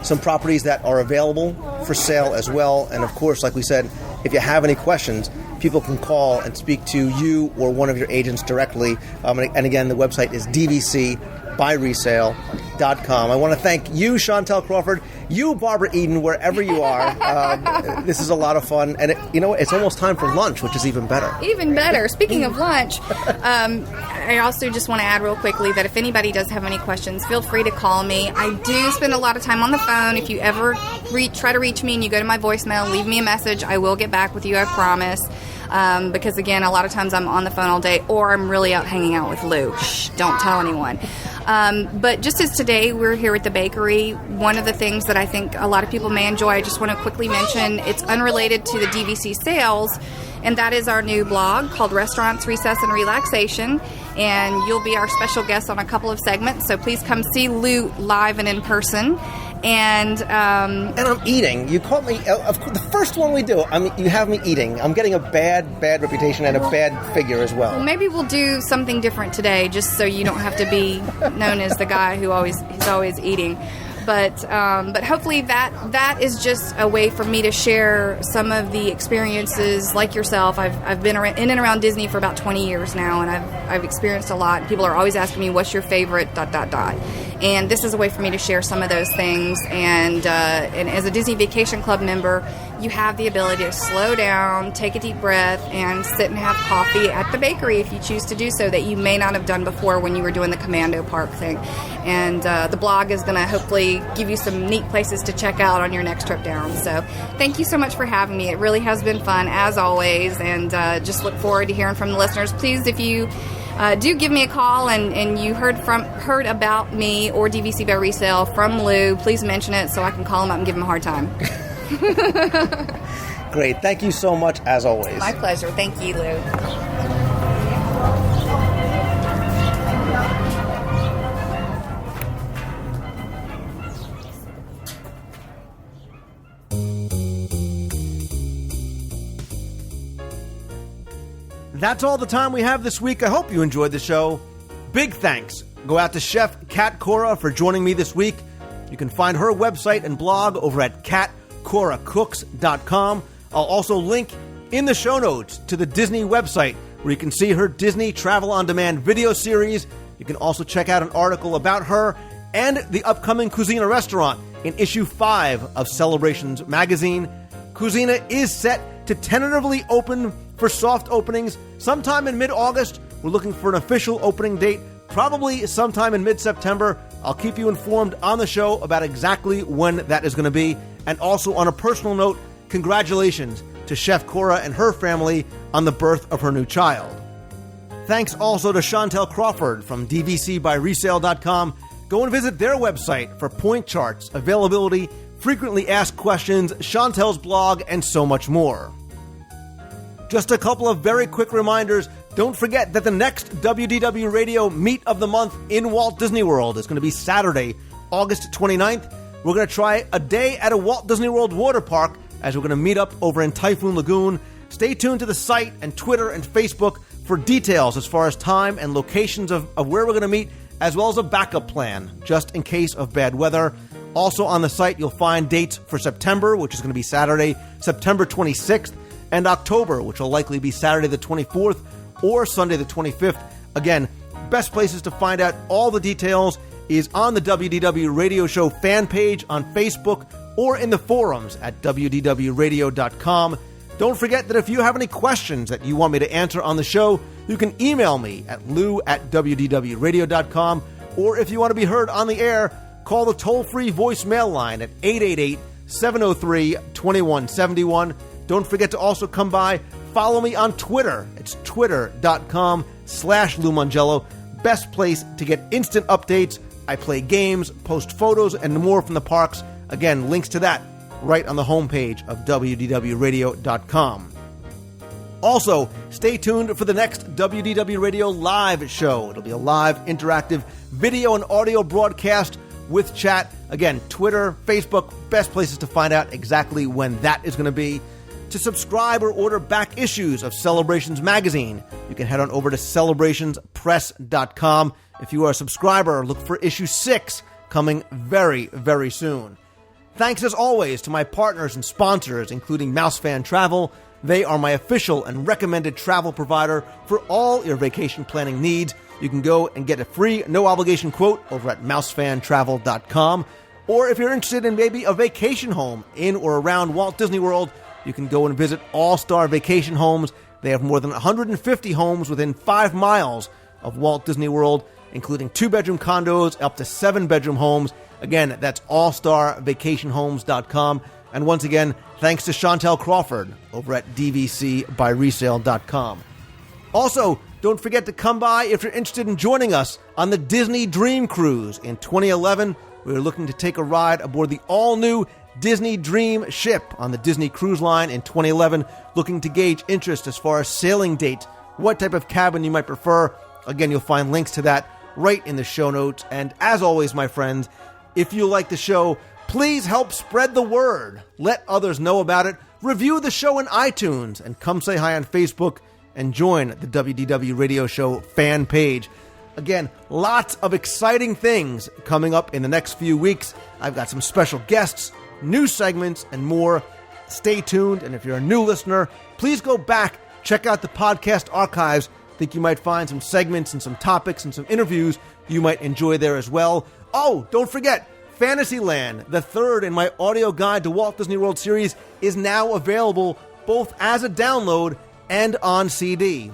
some properties that are available for sale as well. And, of course, like we said, if you have any questions, people can call and speak to you or one of your agents directly. And again, the website is dvcbyresale.com. I want to thank you, Chantel Crawford, you, Barbara Eden, wherever you are. This is a lot of fun. And it's almost time for lunch, which is even better. Even better. Speaking of lunch, I also just want to add real quickly that if anybody does have any questions, feel free to call me. I do spend a lot of time on the phone. If you ever try to reach me and you go to my voicemail, leave me a message. I will get back with you, I promise. Because, again, a lot of times I'm on the phone all day, or I'm really out hanging out with Lou. Shh, don't tell anyone. But just as today we're here at the bakery, one of the things that I think a lot of people may enjoy, I just want to quickly mention, it's unrelated to the DVC sales, and that is our new blog called Restaurants, Recess, and Relaxation. And you'll be our special guest on a couple of segments, so please come see Lou live and in person. And I'm eating. You caught me. Of course, the first one we do, you have me eating. I'm getting a bad reputation and a bad figure as well. Well, maybe we'll do something different today, just so you don't have to be known as the guy who is always eating. But hopefully that is just a way for me to share some of the experiences like yourself. I've been in and around Disney for about 20 years now, and I've experienced a lot. People are always asking me, what's your favorite ... And this is a way for me to share some of those things. And as a Disney Vacation Club member, you have the ability to slow down, take a deep breath, and sit and have coffee at the bakery if you choose to do so, that you may not have done before when you were doing the Commando Park thing. And the blog is going to hopefully give you some neat places to check out on your next trip down. So thank you so much for having me. It really has been fun, as always, and just look forward to hearing from the listeners. Please, if you do give me a call and you heard about me or DVC by Resale from Lou, please mention it so I can call him up and give him a hard time. Great. Thank you so much, as always. My pleasure. Thank you, Lou. That's all the time we have this week. I hope you enjoyed the show. Big thanks go out to Chef Kat Cora for joining me this week. You can find her website and blog over at katcoracooks.com. I'll also link in the show notes to the Disney website where you can see her Disney Travel on Demand video series. You can also check out an article about her and the upcoming Cuisina restaurant in issue 5 of Celebrations magazine. Cuisina is set to tentatively open for soft openings sometime in mid-August, We're looking for an official opening date, probably sometime in mid-September. I'll keep you informed on the show about exactly when that is going to be. And also, on a personal note, congratulations to Chef Cora and her family on the birth of her new child. Thanks also to Chantel Crawford from dvcbyresale.com. Go and visit their website for point charts, availability, frequently asked questions, Chantel's blog, and so much more. Just a couple of very quick reminders. Don't forget that the next WDW Radio Meet of the Month in Walt Disney World is going to be Saturday, August 29th. We're going to try a day at a Walt Disney World water park as we're going to meet up over in Typhoon Lagoon. Stay tuned to the site and Twitter and Facebook for details as far as time and locations of where we're going to meet, as well as a backup plan, just in case of bad weather. Also on the site, you'll find dates for September, which is going to be Saturday, September 26th, and October, which will likely be Saturday the 24th or Sunday the 25th. Again, best places to find out all the details is on the WDW Radio Show fan page on Facebook or in the forums at WDWRadio.com. Don't forget that if you have any questions that you want me to answer on the show, you can email me at lou@WDWRadio.com, or if you want to be heard on the air, call the toll-free voicemail line at 888-703-2171. Don't forget to also come by, follow me on Twitter. It's twitter.com/Lou Mongello. Best place to get instant updates. I play games, post photos, and more from the parks. Again, links to that right on the homepage of WDWRadio.com. Also, stay tuned for the next WDW Radio live show. It'll be a live, interactive video and audio broadcast with chat. Again, Twitter, Facebook, best places to find out exactly when that is going to be. To subscribe or order back issues of Celebrations Magazine, you can head on over to celebrationspress.com. If you are a subscriber, look for issue 6 coming very, very soon. Thanks as always to my partners and sponsors, including Mousefan Travel. They are my official and recommended travel provider for all your vacation planning needs. You can go and get a free, no-obligation quote over at mousefantravel.com. Or if you're interested in maybe a vacation home in or around Walt Disney World, you can go and visit All-Star Vacation Homes. They have more than 150 homes within 5 miles of Walt Disney World, including 2-bedroom condos up to 7-bedroom homes. Again, that's allstarvacationhomes.com. And once again, thanks to Chantel Crawford over at dvcbyresale.com. Also, don't forget to come by if you're interested in joining us on the Disney Dream Cruise. In 2011, we are looking to take a ride aboard the all-new Disney Dream ship on the Disney Cruise Line in 2011, looking to gauge interest as far as sailing date, what type of cabin you might prefer. Again, you'll find links to that right in the show notes. And as always, my friends, if you like the show, please help spread the word. Let others know about it. Review the show in iTunes and come say hi on Facebook and join the WDW Radio Show fan page. Again, lots of exciting things coming up in the next few weeks. I've got some special guests, new segments, and more. Stay tuned, and if you're a new listener, please go back, check out the podcast archives. I think you might find some segments and some topics and some interviews you might enjoy there as well. Oh, don't forget, Fantasyland, the third in my audio guide to Walt Disney World series, is now available both as a download and on CD.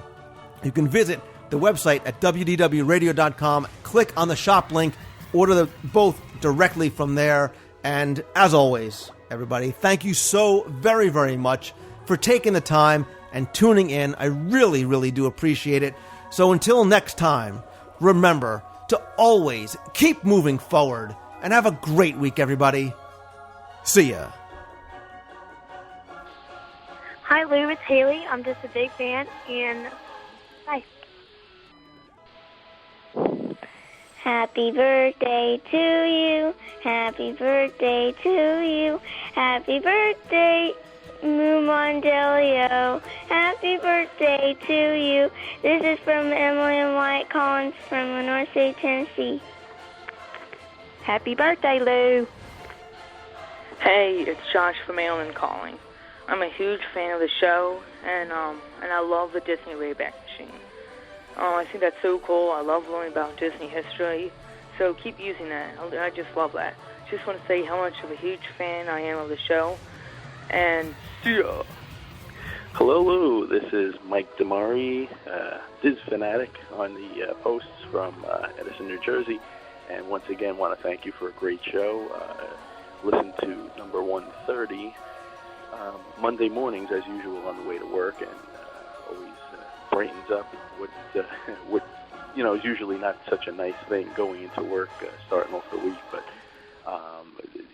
You can visit the website at WDWRadio.com, click on the shop link, order both directly from there. And as always, everybody, thank you so very, very much for taking the time and tuning in. I really, really do appreciate it. So until next time, remember to always keep moving forward and have a great week, everybody. See ya. Hi, Lou. It's Haley. I'm just a big fan, and bye. Happy birthday to you. Happy birthday to you. Happy birthday, Lou Mongello. Happy birthday to you. This is from Emily and White Collins from North City, Tennessee. Happy birthday, Lou. Hey, it's Josh from Maryland calling. I'm a huge fan of the show, and I love the Disney Wayback Machine. I think that's so cool. I love learning about Disney history, so keep using that. I just love that. Just want to say how much of a huge fan I am of the show, and see ya. Hello, Lou. This is Mike Damari, Diz Fanatic on the posts from Edison, New Jersey. And once again, want to thank you for a great show. Listen to number 130 Monday mornings, as usual, on the way to work, and always brightens up what is usually not such a nice thing going into work, starting off the week, but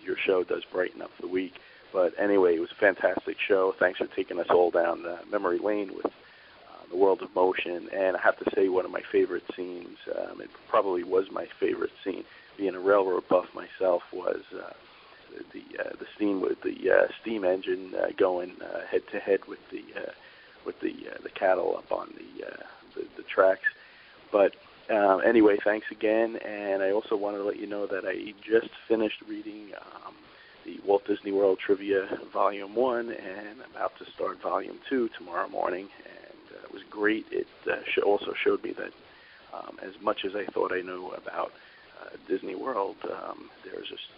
your show does brighten up the week. But anyway, it was a fantastic show. Thanks for taking us all down memory lane with the world of motion. And I have to say, one of my favorite scenes, it probably was my favorite scene, being a railroad buff myself, was the scene with the steam engine going head to head with the cattle up on the tracks. But anyway, thanks again. And I also wanted to let you know that I just finished reading the Walt Disney World Trivia Volume 1, and I'm about to start Volume 2 tomorrow morning, and it was great. It also showed me that as much as I thought I knew about Disney World, there's just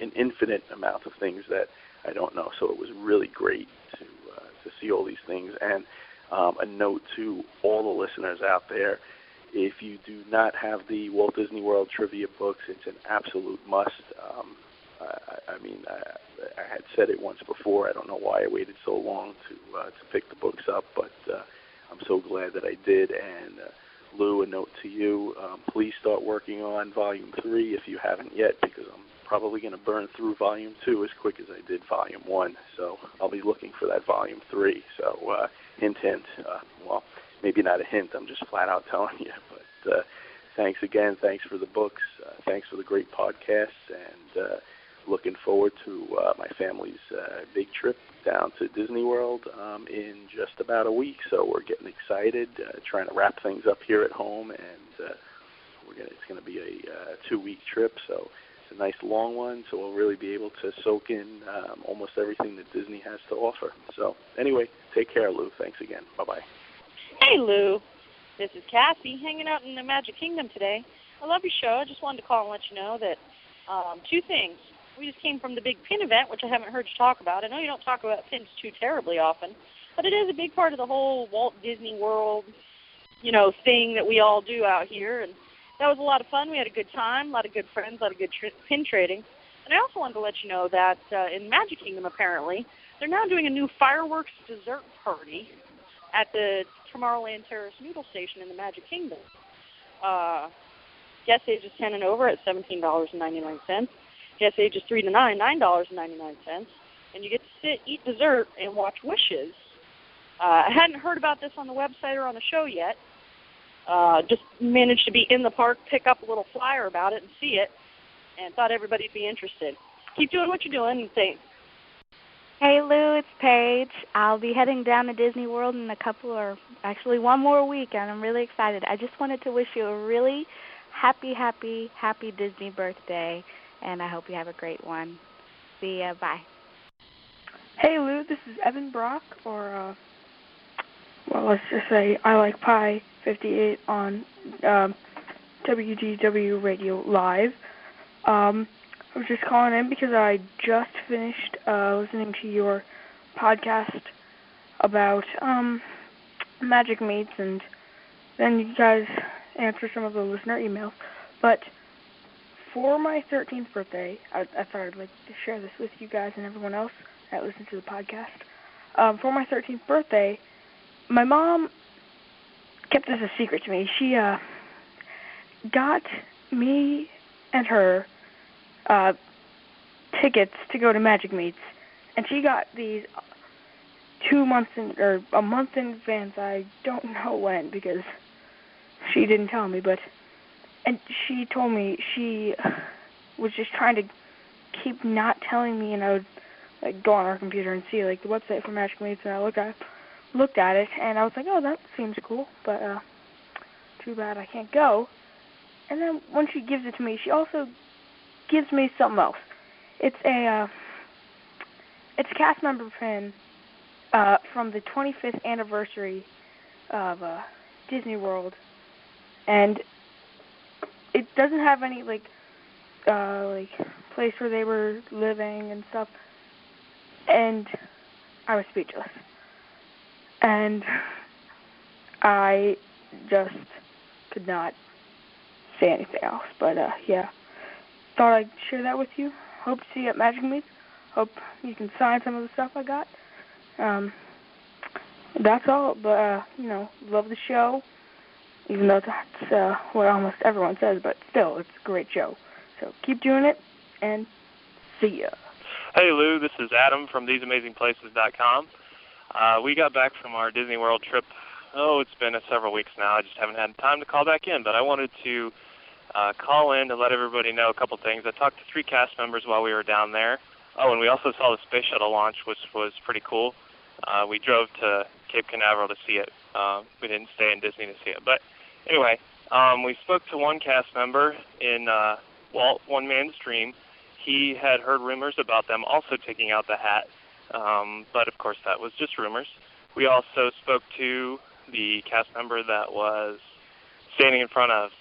an infinite amount of things that I don't know, so it was really great to see all these things. And a note to all the listeners out there, if you do not have the Walt Disney World Trivia books, it's an absolute must. I had said it once before. I don't know why I waited so long to pick the books up, but I'm so glad that I did. And Lou, a note to you, please start working on Volume 3 if you haven't yet, because I'm probably going to burn through Volume 2 as quick as I did Volume 1. So I'll be looking for that Volume 3. So hint, well, maybe not a hint. I'm just flat out telling you. But thanks again. Thanks for the books. Thanks for the great podcasts. And looking forward to my family's big trip down to Disney World in just about a week. So we're getting excited, trying to wrap things up here at home, and it's going to be a 2-week trip. So it's a nice long one. So we'll really be able to soak in almost everything that Disney has to offer. So anyway, take care, Lou. Thanks again. Bye-bye. Hey, Lou. This is Cassie, hanging out in the Magic Kingdom today. I love your show. I just wanted to call and let you know that 2 things. We just came from the big pin event, which I haven't heard you talk about. I know you don't talk about pins too terribly often, but it is a big part of the whole Walt Disney World, thing that we all do out here. And that was a lot of fun. We had a good time, a lot of good friends, a lot of good pin trading. And I also wanted to let you know that in Magic Kingdom, apparently, they're now doing a new fireworks dessert party at the Tomorrowland Terrace Noodle Station in the Magic Kingdom. Guest ages 10 and over at $17.99. Guest ages 3 to 9, $9.99. And you get to sit, eat dessert, and watch Wishes. I hadn't heard about this on the website or on the show yet. Just managed to be in the park, pick up a little flyer about it and see it, and thought everybody'd be interested. Keep doing what you're doing, and thanks. Hey, Lou, it's Paige. I'll be heading down to Disney World in one more week, and I'm really excited. I just wanted to wish you a really happy Disney birthday, and I hope you have a great one. See ya. Bye. Hey, Lou, this is Evan Brock, or, let's just say I Like Pie 58 on WDW Radio Live. I was just calling in because I just finished listening to your podcast about Magic Meets, and then you guys answer some of the listener emails. But for my 13th birthday, I thought I'd like to share this with you guys and everyone else that listens to the podcast. For my 13th birthday, my mom kept this a secret to me. She got me and her tickets to go to Magic Meets, and she got these 2 months a month in advance. I don't know when because she didn't tell me, and she told me she was just trying to keep not telling me, and I would go on our computer and see the website for Magic Meets, and I looked at it, and I was like, oh, that seems cool, but too bad I can't go. And then when she gives it to me, she also gives me something else. It's a cast member pin from the 25th anniversary of Disney World, and it doesn't have any place where they were living and stuff. And I was speechless. And I just could not say anything else. But, yeah, thought I'd share that with you. Hope to see you at Magic Meets. Hope you can sign some of the stuff I got. That's all. But, love the show. Even though that's what almost everyone says, but still, it's a great show. So keep doing it, and see ya. Hey, Lou, this is Adam from TheseAmazingPlaces.com. We got back from our Disney World trip. It's been several weeks now. I just haven't had time to call back in, but I wanted to call in to let everybody know a couple things. I talked to 3 cast members while we were down there. Oh, and we also saw the space shuttle launch, which was pretty cool. We drove to Cape Canaveral to see it. We didn't stay in Disney to see it, but anyway, we spoke to one cast member in Walt, One Man's Dream. He had heard rumors about them also taking out the hat, but of course that was just rumors. We also spoke to the cast member that was standing in front of,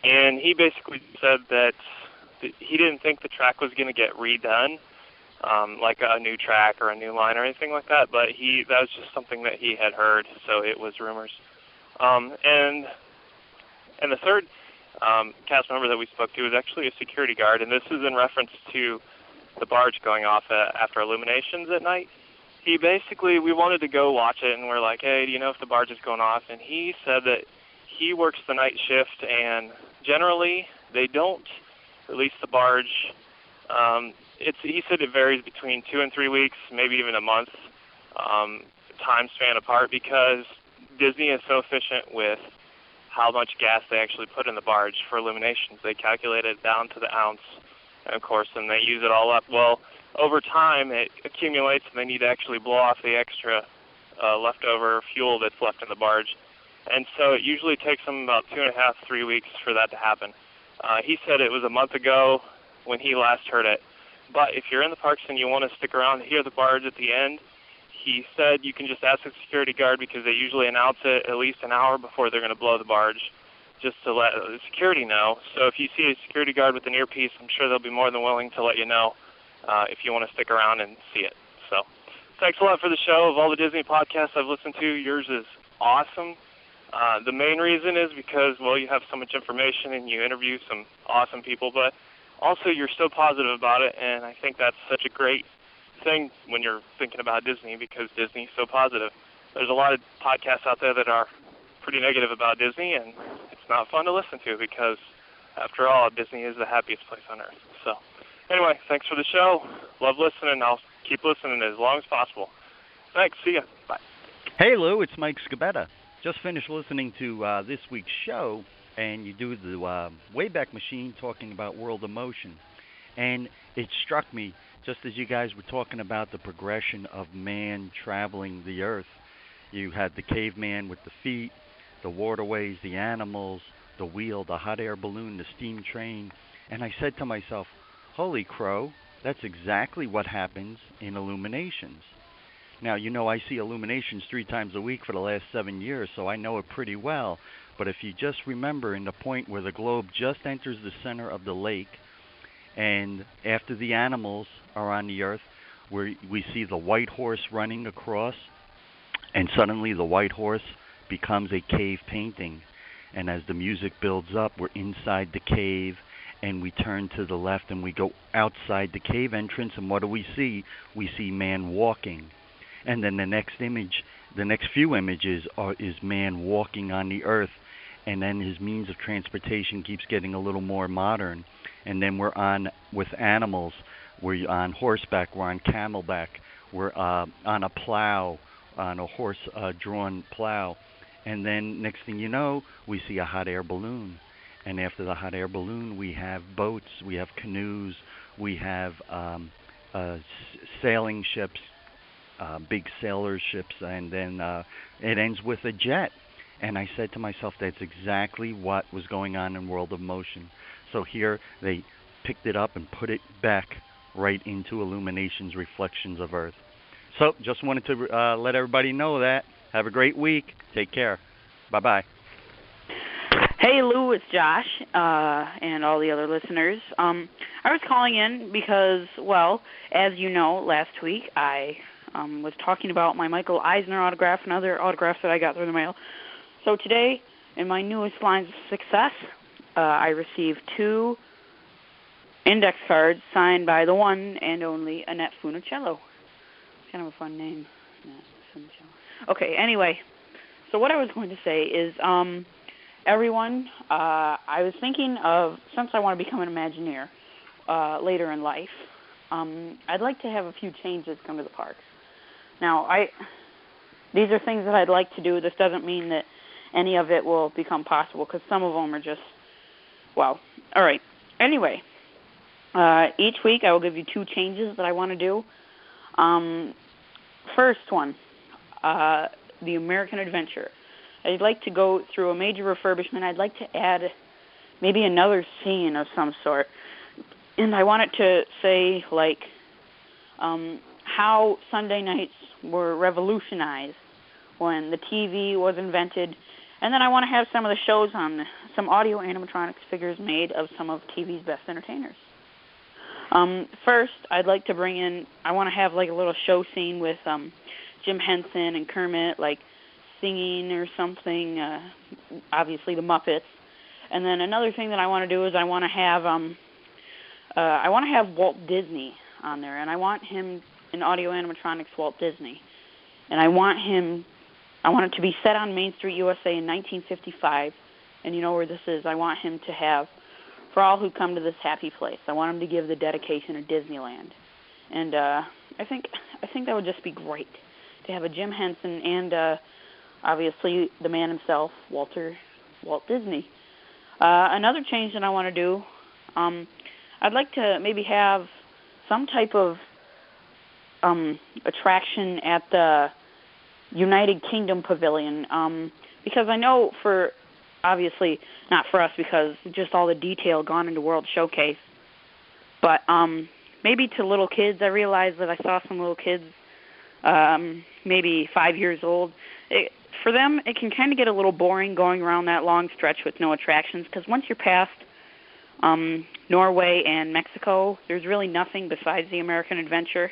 and he basically said that he didn't think the track was going to get redone, like a new track or a new line or anything like that, but that was just something that he had heard, so it was rumors. And the third cast member that we spoke to was actually a security guard, and this is in reference to the barge going off after illuminations at night. We wanted to go watch it, and we're like, hey, do you know if the barge is going off? And he said that he works the night shift, and generally they don't release the barge. He said it varies between 2 and 3 weeks, maybe even a month, time span apart, because Disney is so efficient with how much gas they actually put in the barge for illuminations. They calculate it down to the ounce, and of course, then they use it all up. Well, over time, it accumulates, and they need to actually blow off the extra leftover fuel that's left in the barge. And so it usually takes them about 2.5, 3 weeks for that to happen. He said it was a month ago when he last heard it. But if you're in the parks and you want to stick around to hear the barge at the end, he said you can just ask the security guard, because they usually announce it at least an hour before they're going to blow the barge, just to let the security know. So if you see a security guard with an earpiece, I'm sure they'll be more than willing to let you know if you want to stick around and see it. So thanks a lot for the show. Of all the Disney podcasts I've listened to, yours is awesome. The main reason is because, well, you have so much information and you interview some awesome people, but also you're so positive about it, and I think that's such a great thing when you're thinking about Disney, because Disney's so positive. There's a lot of podcasts out there that are pretty negative about Disney, and it's not fun to listen to, because after all, Disney is the happiest place on earth. So anyway, thanks for the show. Love listening. I'll keep listening as long as possible. Thanks. See ya. Bye. Hey, Lou. It's Mike Scabetta. Just finished listening to this week's show, and you do the Wayback Machine talking about World of Motion. And it struck me, just as you guys were talking about the progression of man traveling the earth. You had the caveman with the feet, the waterways, the animals, the wheel, the hot air balloon, the steam train. And I said to myself, holy crow, that's exactly what happens in Illuminations. Now, I see Illuminations 3 times a week for the last 7 years, so I know it pretty well. But if you just remember in the point where the globe just enters the center of the lake, and after the animals are on the earth, where we see the white horse running across, and suddenly the white horse becomes a cave painting. And as the music builds up, we're inside the cave, and we turn to the left, and we go outside the cave entrance, and what do we see? We see man walking. And then the next few images is man walking on the earth, and then his means of transportation keeps getting a little more modern. And then we're on with animals. We're on horseback. We're on camelback. We're on a plow, on a horse-drawn plow. And then next thing you know, we see a hot air balloon. And after the hot air balloon, we have boats. We have canoes. We have sailing ships, big sailor ships. And then it ends with a jet. And I said to myself, that's exactly what was going on in World of Motion. So here they picked it up and put it back right into Illuminations Reflections of Earth. So just wanted to let everybody know that. Have a great week. Take care. Bye-bye. Hey, Lou, it's Josh and all the other listeners. I was calling in because, well, as you know, last week I was talking about my Michael Eisner autograph and other autographs that I got through the mail. So today, in my newest lines of success, I received 2 index cards signed by the one and only Annette Funicello. Kind of a fun name. Okay, anyway, so what I was going to say is, everyone, I was thinking of, since I want to become an Imagineer later in life, I'd like to have a few changes come to the parks. Now, these are things that I'd like to do. This doesn't mean that any of it will become possible, because some of them are just, well, all right. Anyway, each week I will give you 2 changes that I want to do. First one, the American Adventure. I'd like to go through a major refurbishment. I'd like to add maybe another scene of some sort. And I want it to say, like, how Sunday nights were revolutionized when the TV was invented. And then I want to have some of the shows on, some audio animatronics figures made of some of TV's best entertainers. First, I'd like to bring in, I want to have like a little show scene with Jim Henson and Kermit, like singing or something, obviously the Muppets. And then another thing that I want to do is I want to have Walt Disney on there, and I want him in audio animatronics Walt Disney. And I want it to be set on Main Street, USA in 1955, and you know where this is. I want him to have, for all who come to this happy place, I want him to give the dedication of Disneyland. And I think that would just be great to have a Jim Henson and obviously the man himself, Walt Disney. Another change that I want to do, I'd like to maybe have some type of attraction at the United Kingdom Pavilion, because I know for, obviously not for us because just all the detail gone into World Showcase, but maybe to little kids. I realized that I saw some little kids, maybe 5 years old. For them, it can kind of get a little boring going around that long stretch with no attractions, because once you're past Norway and Mexico, there's really nothing besides the American Adventure.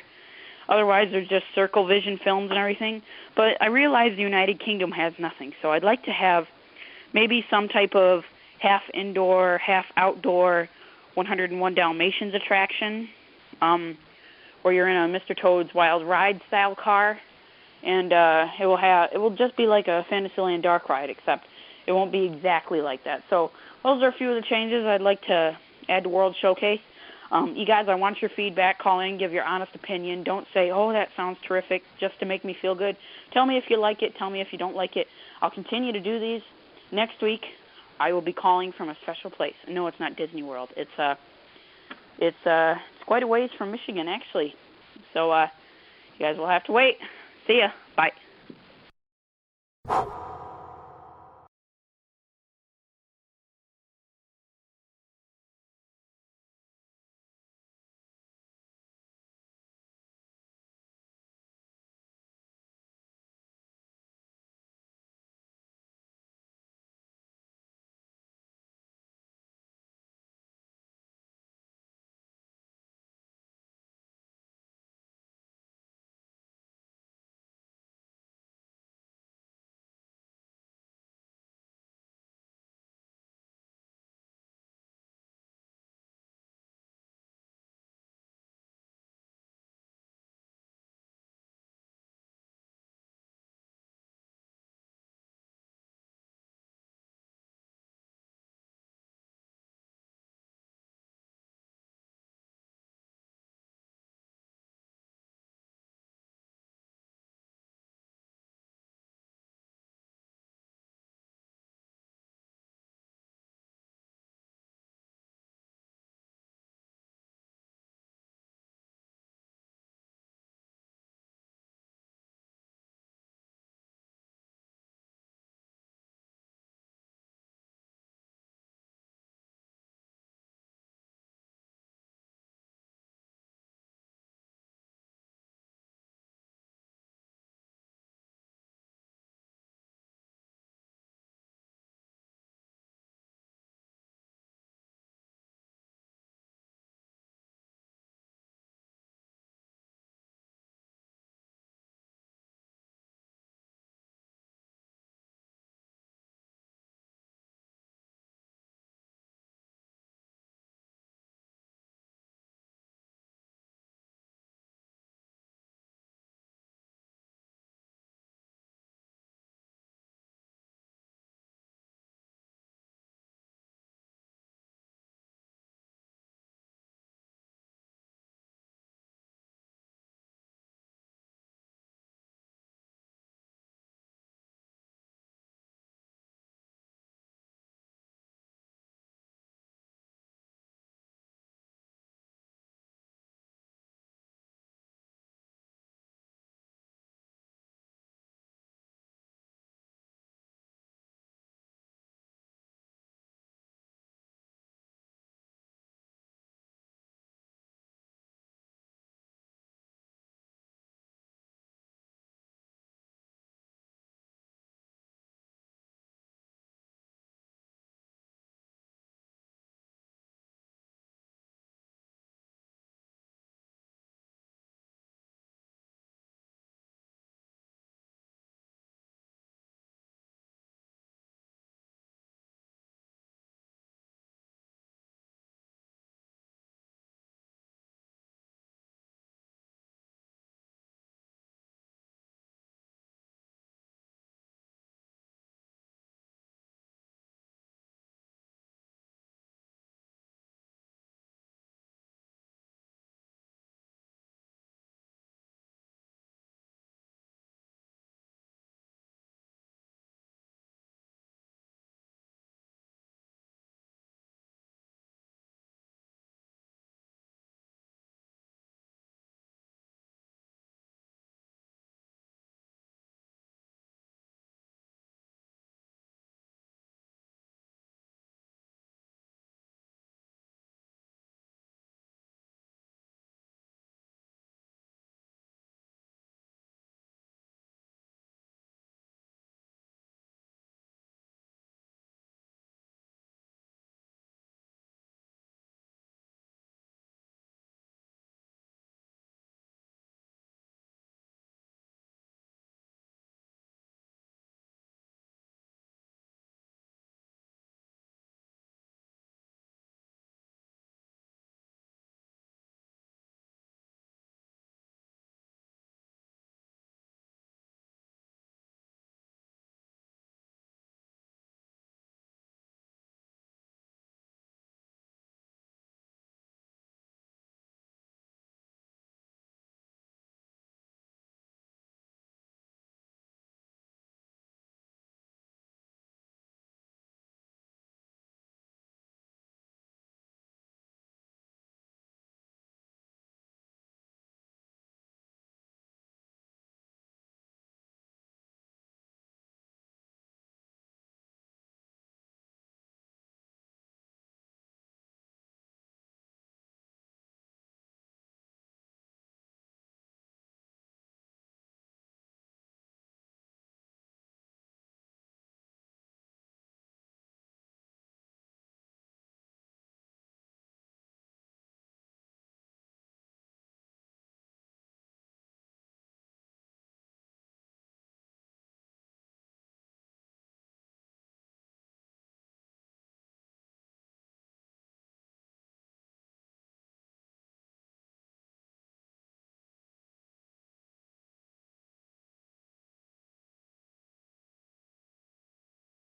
Otherwise, there's just Circle Vision films and everything. But I realize the United Kingdom has nothing, so I'd like to have maybe some type of half indoor, half outdoor 101 Dalmatians attraction, where you're in a Mr. Toad's Wild Ride style car, and it will just be like a Fantasyland dark ride, except it won't be exactly like that. So those are a few of the changes I'd like to add to World Showcase. You guys, I want your feedback. Call in, give your honest opinion. Don't say, oh, that sounds terrific, just to make me feel good. Tell me if you like it. Tell me if you don't like it. I'll continue to do these. Next week, I will be calling from a special place. No, it's not Disney World. It's quite a ways from Michigan, actually. So you guys will have to wait. See ya. Bye.